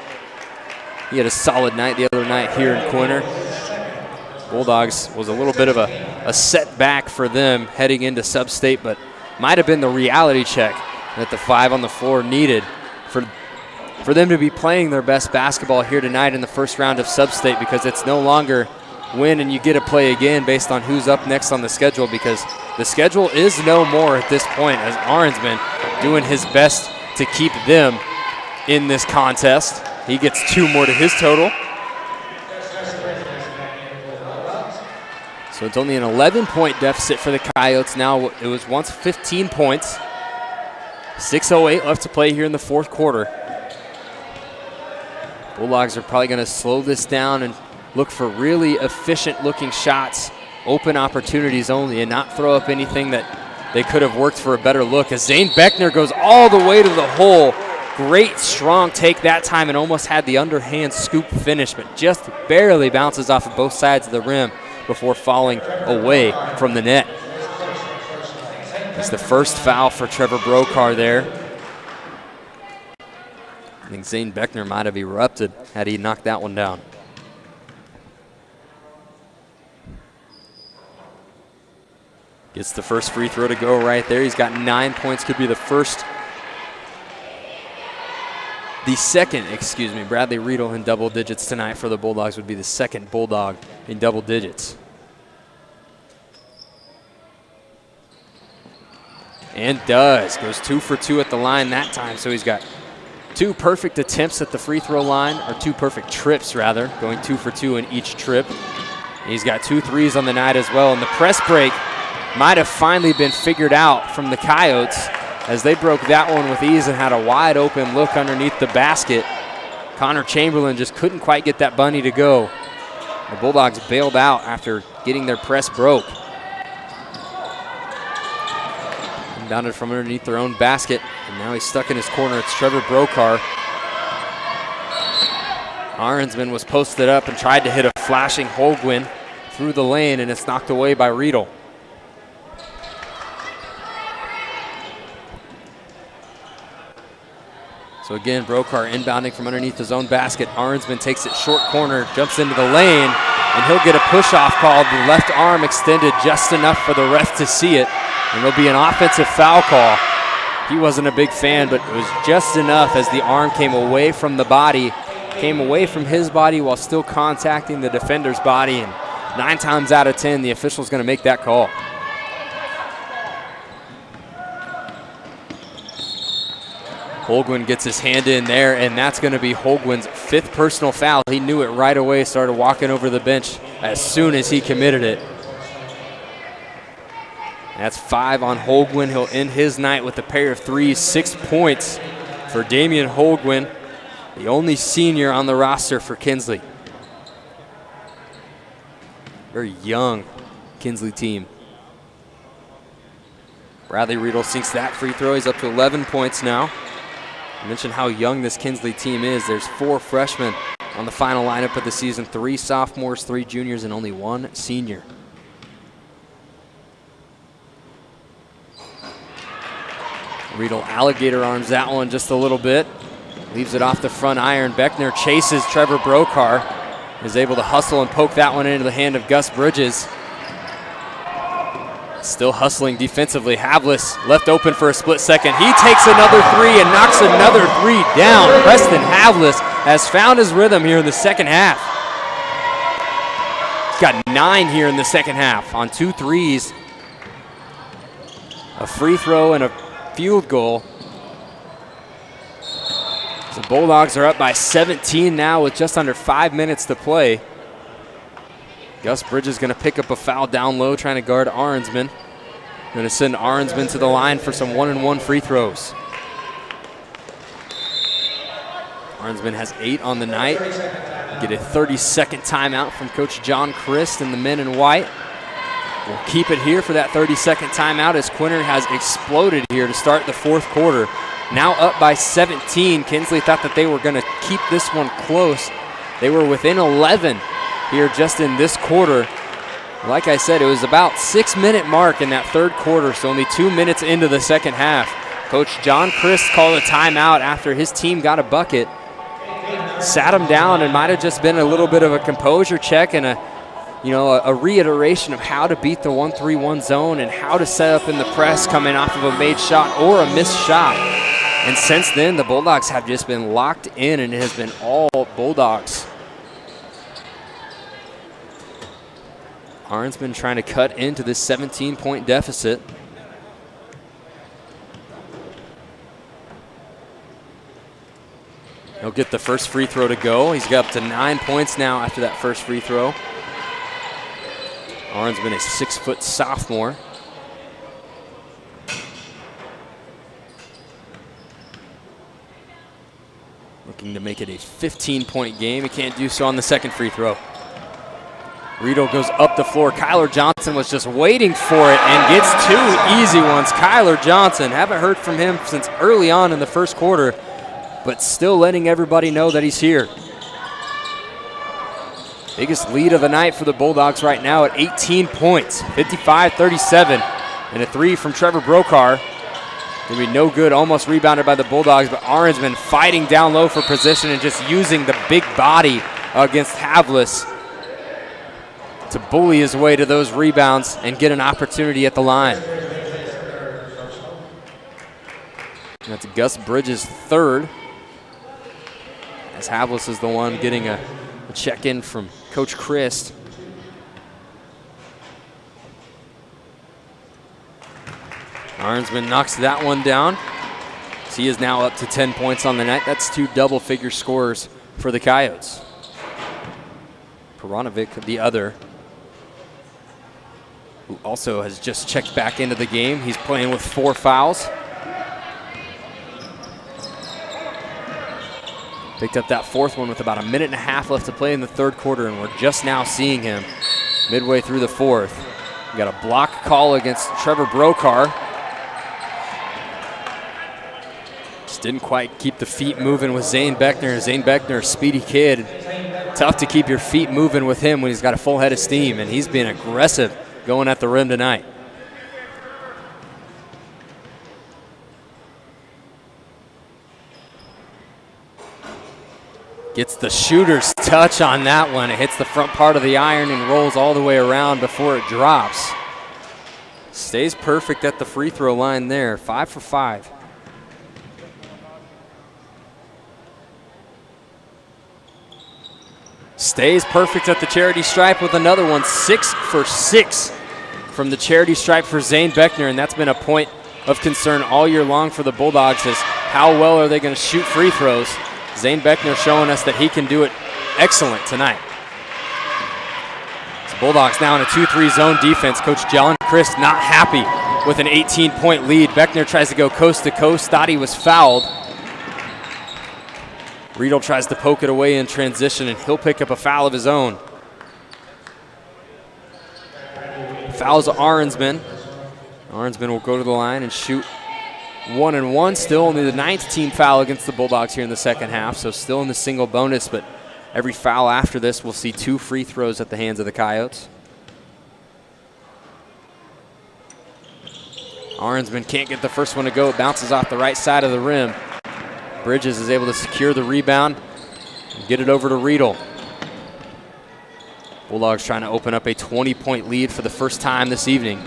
He had a solid night the other night here in Quinter. Bulldogs was a little bit of a setback for them heading into Sub-State, but might have been the reality check that the 5 on the floor needed for them to be playing their best basketball here tonight in the first round of Sub-State, because it's no longer win and you get to play again based on who's up next on the schedule, because the schedule is no more at this point, as Arnsman doing his best to keep them in this contest. He gets 2 more to his total. So it's only an 11-point deficit for the Coyotes now. It was once 15 points. 6:08 left to play here in the fourth quarter. Bulldogs are probably going to slow this down and look for really efficient-looking shots, open opportunities only, and not throw up anything that they could have worked for a better look, as Zane Beckner goes all the way to the hole. Great strong take that time and almost had the underhand scoop finish, but just barely bounces off of both sides of the rim before falling away from the net. It's the first foul for Trevor Brokar there. I think Zane Beckner might have erupted had he knocked that one down. Gets the first free throw to go right there. He's got 9 points, could be the second, Bradley Riedel in double digits tonight for the Bulldogs would be the second Bulldog in double digits. And goes 2 for 2 at the line that time, so he's got 2 perfect attempts at the free throw line, or 2 perfect trips rather, going 2 for 2 in each trip. And he's got 2 threes on the night as well, and the press break might have finally been figured out from the Coyotes, as they broke that one with ease and had a wide open look underneath the basket. Connor Chamberlain just couldn't quite get that bunny to go. The Bulldogs bailed out after getting their press broke. Inbounded from underneath their own basket, and now he's stuck in his corner. It's Trevor Brokar. Arnsman was posted up and tried to hit a flashing Holguin through the lane, and it's knocked away by Riedel. So again, Brokar inbounding from underneath his own basket. Arnsman takes it short corner, jumps into the lane, and he'll get a push-off called. The left arm extended just enough for the ref to see it, and there'll be an offensive foul call. He wasn't a big fan, but it was just enough as the arm came away from the body, came away from his body while still contacting the defender's body, and 9 times out of 10, the official's going to make that call. Holguin gets his hand in there, and that's going to be Holguin's 5th personal foul. He knew it right away, started walking over the bench as soon as he committed it. That's 5 on Holguin. He'll end his night with a pair of threes, 6 points for Damian Holguin, the only senior on the roster for Kinsley. Very young Kinsley team. Bradley Riedel sinks that free throw. He's up to 11 points now. I mentioned how young this Kinsley team is. There's 4 freshmen on the final lineup of the season, 3 sophomores, 3 juniors, and only 1 senior. Riedel alligator arms that one just a little bit. Leaves it off the front iron. Beckner chases Trevor Brokar. Is able to hustle and poke that one into the hand of Gus Bridges. Still hustling defensively. Havlis left open for a split second. He takes another 3 and knocks another 3 down. Preston Havlis has found his rhythm here in the second half. He's got 9 here in the second half on 2 threes, a free throw, and a field goal. The Bulldogs are up by 17 now with just under 5 minutes to play. Gus Bridges going to pick up a foul down low, trying to guard Arnsman. Going to send Arnsman to the line for some 1-and-1 free throws. Arnsman has 8 on the night. Get a 30-second timeout from Coach John Christ and the men in white. We'll keep it here for that 30-second timeout as Quinter has exploded here to start the fourth quarter. Now up by 17. Kinsley thought that they were going to keep this one close. They were within 11 here just in this quarter. Like I said, it was about 6-minute mark in that third quarter, so only 2 minutes into the second half. Coach John Christ called a timeout after his team got a bucket. Sat him down, and might have just been a little bit of a composure check and a reiteration of how to beat the 1-3-1 zone and how to set up in the press coming off of a made shot or a missed shot. And since then, the Bulldogs have just been locked in, and it has been all Bulldogs. Arnsman trying to cut into this 17-point deficit. He'll get the first free throw to go. He's got up to 9 points now after that first free throw. Arnsman, a 6-foot sophomore. Looking to make it a 15-point game. He can't do so on the second free throw. Riedel goes up the floor. Kyler Johnson was just waiting for it and gets 2 easy ones. Kyler Johnson, haven't heard from him since early on in the first quarter, but still letting everybody know that he's here. Biggest lead of the night for the Bulldogs right now at 18 points, 55-37. And a 3 from Trevor Brokar. Gonna be no good, almost rebounded by the Bulldogs, but Arnsman fighting down low for position and just using the big body against Havlis to bully his way to those rebounds and get an opportunity at the line. That's Gus Bridges' third, as Havlis is the one getting a check-in from Coach Christ. Arnsman knocks that one down. So he is now up to 10 points on the night. That's 2 double-figure scores for the Coyotes. Peranovic, the other, who also has just checked back into the game. He's playing with 4 fouls. Picked up that 4th one with about 1.5 minutes left to play in the third quarter, and we're just now seeing him midway through the 4th. We got a block call against Trevor Brokar. Just didn't quite keep the feet moving with Zane Beckner. Zane Beckner, a speedy kid. Tough to keep your feet moving with him when he's got a full head of steam, and he's been aggressive going at the rim tonight. Gets the shooter's touch on that one. It hits the front part of the iron and rolls all the way around before it drops. Stays perfect at the free throw line there, 5 for 5. Stays perfect at the charity stripe with another one, 6 for 6 from the charity stripe for Zane Beckner, and that's been a point of concern all year long for the Bulldogs, is how well are they going to shoot free throws. Zane Beckner showing us that he can do it excellent tonight. So Bulldogs now in a 2-3 zone defense. Coach John Christ not happy with an 18-point lead. Beckner tries to go coast to coast, thought he was fouled. Riedel tries to poke it away in transition, and he'll pick up a foul of his own. Fouls Arnsman. Arnsman will go to the line and shoot 1-and-1. Still only the 9th team foul against the Bulldogs here in the second half, so still in the single bonus, but every foul after this will see 2 free throws at the hands of the Coyotes. Arnsman can't get the first one to go. It bounces off the right side of the rim. Bridges is able to secure the rebound and get it over to Riedel. Bulldogs trying to open up a 20-point lead for the first time this evening.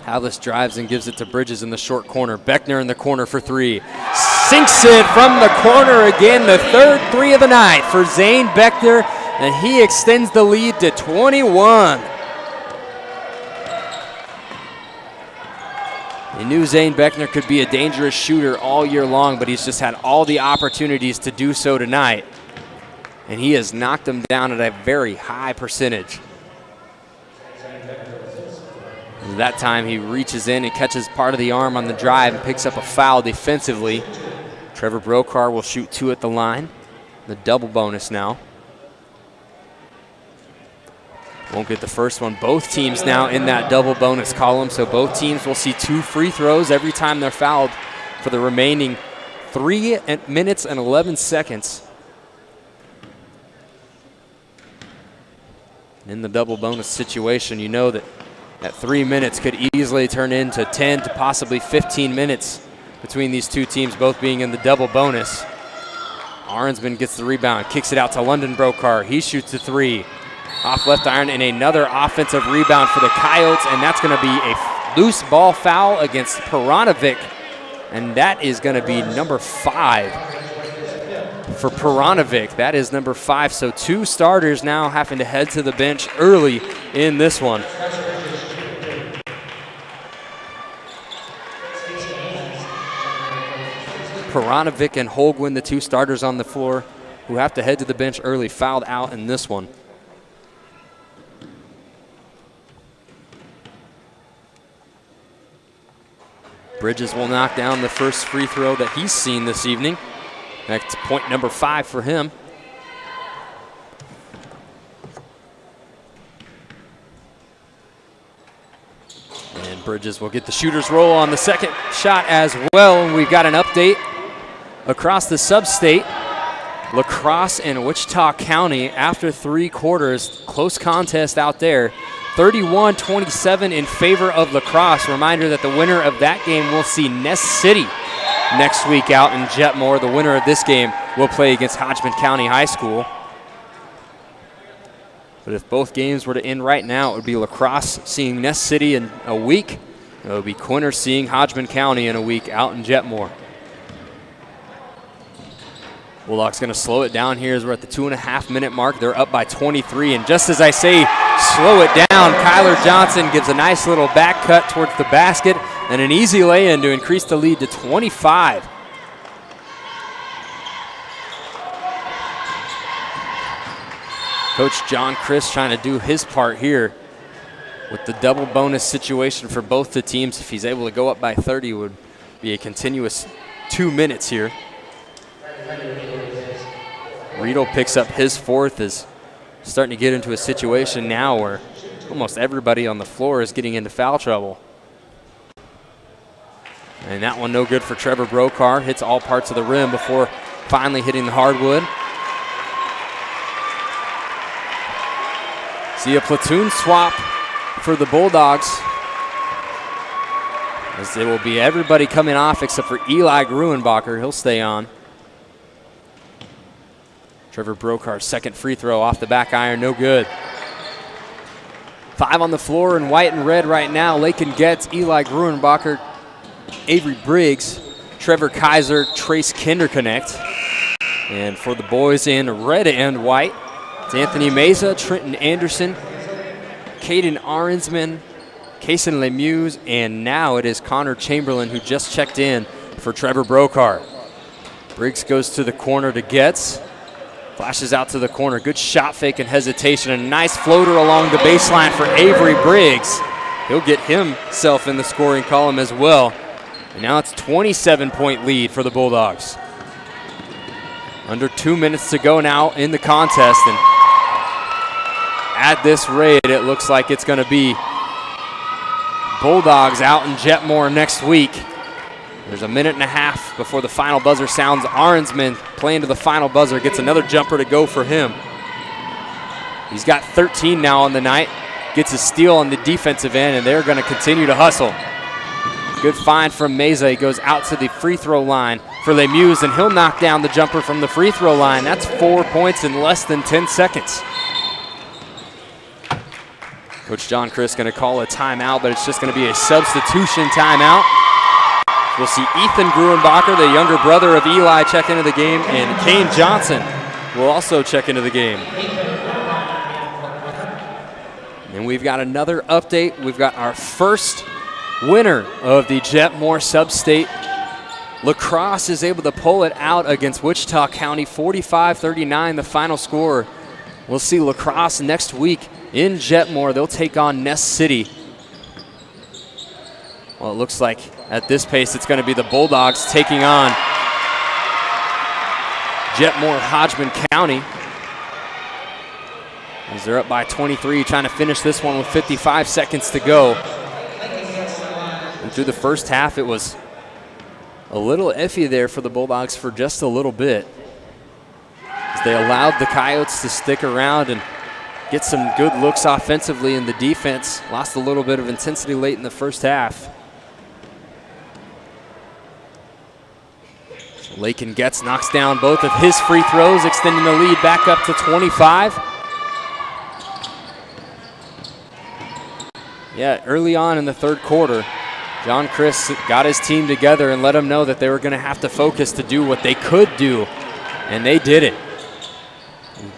Havlis drives and gives it to Bridges in the short corner. Beckner in the corner for 3. Sinks it from the corner again, the 3rd 3 of the night for Zane Beckner, and he extends the lead to 21. He knew Zane Beckner could be a dangerous shooter all year long, but he's just had all the opportunities to do so tonight, and he has knocked them down at a very high percentage. That time he reaches in and catches part of the arm on the drive and picks up a foul defensively. Trevor Brokar will shoot 2 at the line. The double bonus now. Won't get the first one. Both teams now in that double bonus column, so both teams will see 2 free throws every time they're fouled for the remaining 3 minutes and 11 seconds. In the double bonus situation, you know that 3 minutes could easily turn into 10 to possibly 15 minutes between these two teams, both being in the double bonus. Arnsman gets the rebound, kicks it out to London Brokar. He shoots a three. Off left iron, and another offensive rebound for the Coyotes, and that's going to be a loose ball foul against Peranovic, and that is going to be number 5 for Peranovic. That is number 5, so 2 starters now having to head to the bench early in this one. Peranovic and Holguin, the 2 starters on the floor, who have to head to the bench early, fouled out in this one. Bridges will knock down the first free throw that he's seen this evening. That's point number 5 for him. And Bridges will get the shooter's roll on the second shot as well. And we've got an update across the sub-state. La Crosse and Wichita County after 3 quarters. Close contest out there. 31-27 in favor of La Crosse. Reminder that the winner of that game will see Ness City next week out in Jetmore. The winner of this game will play against Hodgman County High School. But if both games were to end right now, it would be La Crosse seeing Ness City in a week. It would be Quinter seeing Hodgman County in a week out in Jetmore. Bulldogs going to slow it down here as we're at the 2.5-minute mark. They're up by 23, and just as I say slow it down, Kyler Johnson gives a nice little back cut towards the basket and an easy lay-in to increase the lead to 25. Coach John Christ trying to do his part here with the double bonus situation for both the teams. If he's able to go up by 30, it would be a continuous 2 minutes here. Riedel picks up his 4th, is starting to get into a situation now where almost everybody on the floor is getting into foul trouble. And that one no good for Trevor Brokar. Hits all parts of the rim before finally hitting the hardwood. See a platoon swap for the Bulldogs, as it will be everybody coming off except for Eli Gruenbacher. He'll stay on. Trevor Brokar's second free throw off the back iron, no good. 5 on the floor in white and red right now. Lakin Getz, Eli Gruenbacher, Avery Briggs, Trevor Kaiser, Trace Kinderconnect. And for the boys in red and white, it's Anthony Meza, Trenton Anderson, Caden Arnsman, Kaysen Lemieux, and now it is Connor Chamberlain who just checked in for Trevor Brokar. Briggs goes to the corner to Getz. Flashes out to the corner. Good shot fake and hesitation. A nice floater along the baseline for Avery Briggs. He'll get himself in the scoring column as well. And now it's a 27-point lead for the Bulldogs. Under 2 minutes to go now in the contest. And at this rate, it looks like it's going to be Bulldogs out in Jetmore next week. There's a 1.5 minutes before the final buzzer sounds. Arnsman playing to the final buzzer, gets another jumper to go for him. He's got 13 now on the night. Gets a steal on the defensive end, and they're going to continue to hustle. Good find from Meza. He goes out to the free throw line for Lemieux, and he'll knock down the jumper from the free throw line. That's 4 points in less than 10 seconds. Coach John Christ going to call a timeout, but it's just going to be a substitution timeout. We'll see Ethan Gruenbacher, the younger brother of Eli, check into the game, and Kane Johnson will also check into the game. And we've got another update. We've got our first winner of the Jetmore Sub-State. La Crosse is able to pull it out against Wichita County, 45-39, the final score. We'll see La Crosse next week in Jetmore. They'll take on Ness City. Well, it looks like at this pace it's going to be the Bulldogs taking on Jetmore Hodgman County. As they're up by 23, trying to finish this one with 55 seconds to go. And through the first half, it was a little iffy there for the Bulldogs for just a little bit, as they allowed the Coyotes to stick around and get some good looks offensively, and the defense lost a little bit of intensity late in the first half. Lakin Getz knocks down both of his free throws, extending the lead back up to 25. Yeah, early on in the third quarter, John Chris got his team together and let them know that they were going to have to focus to do what they could do, and they did it.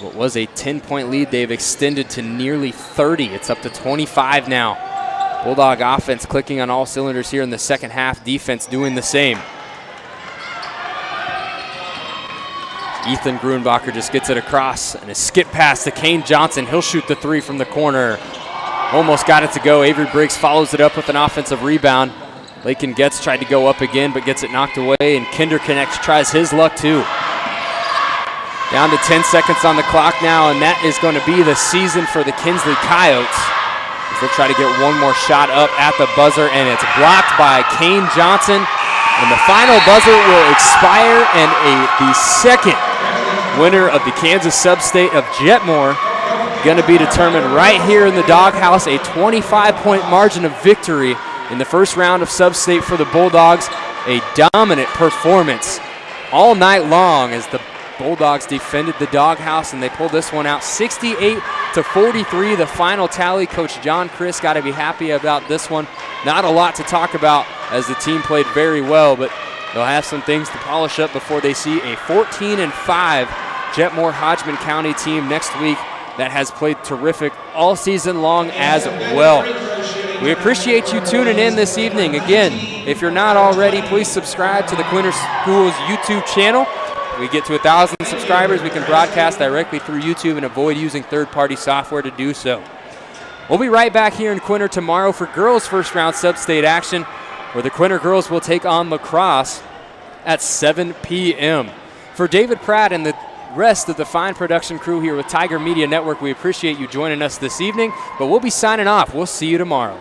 What was a 10-point lead, they've extended to nearly 30. It's up to 25 now. Bulldog offense clicking on all cylinders here in the second half, defense doing the same. Ethan Gruenbacher just gets it across, and a skip pass to Kane Johnson. He'll shoot the three from the corner. Almost got it to go. Avery Briggs follows it up with an offensive rebound. Lakin Getz tried to go up again, but gets it knocked away, and Kinderknecht tries his luck too. Down to 10 seconds on the clock now, and that is going to be the season for the Kinsley Coyotes. As they'll try to get one more shot up at the buzzer, and it's blocked by Kane Johnson. And the final buzzer will expire, and the second winner of the Kansas Sub-State of Jetmore going to be determined right here in the doghouse. A 25-point margin of victory in the first round of Sub-State for the Bulldogs. A dominant performance all night long as the Bulldogs defended the doghouse, and they pulled this one out 68-43. The final tally. Coach John Chris got to be happy about this one. Not a lot to talk about as the team played very well, but they'll have some things to polish up before they see a 14-5 Jetmore Hodgman County team next week that has played terrific all season long as well. We appreciate you tuning in this evening. Again, if you're not already, please subscribe to the Quinter Schools YouTube channel. If we get to 1,000 subscribers, we can broadcast directly through YouTube and avoid using third-party software to do so. We'll be right back here in Quinter tomorrow for girls' first-round sub-state action, where the Quinter girls will take on La Crosse at 7 p.m. For David Pratt and the rest of the fine production crew here with Tiger Media Network, we appreciate you joining us this evening, but we'll be signing off. We'll see you tomorrow.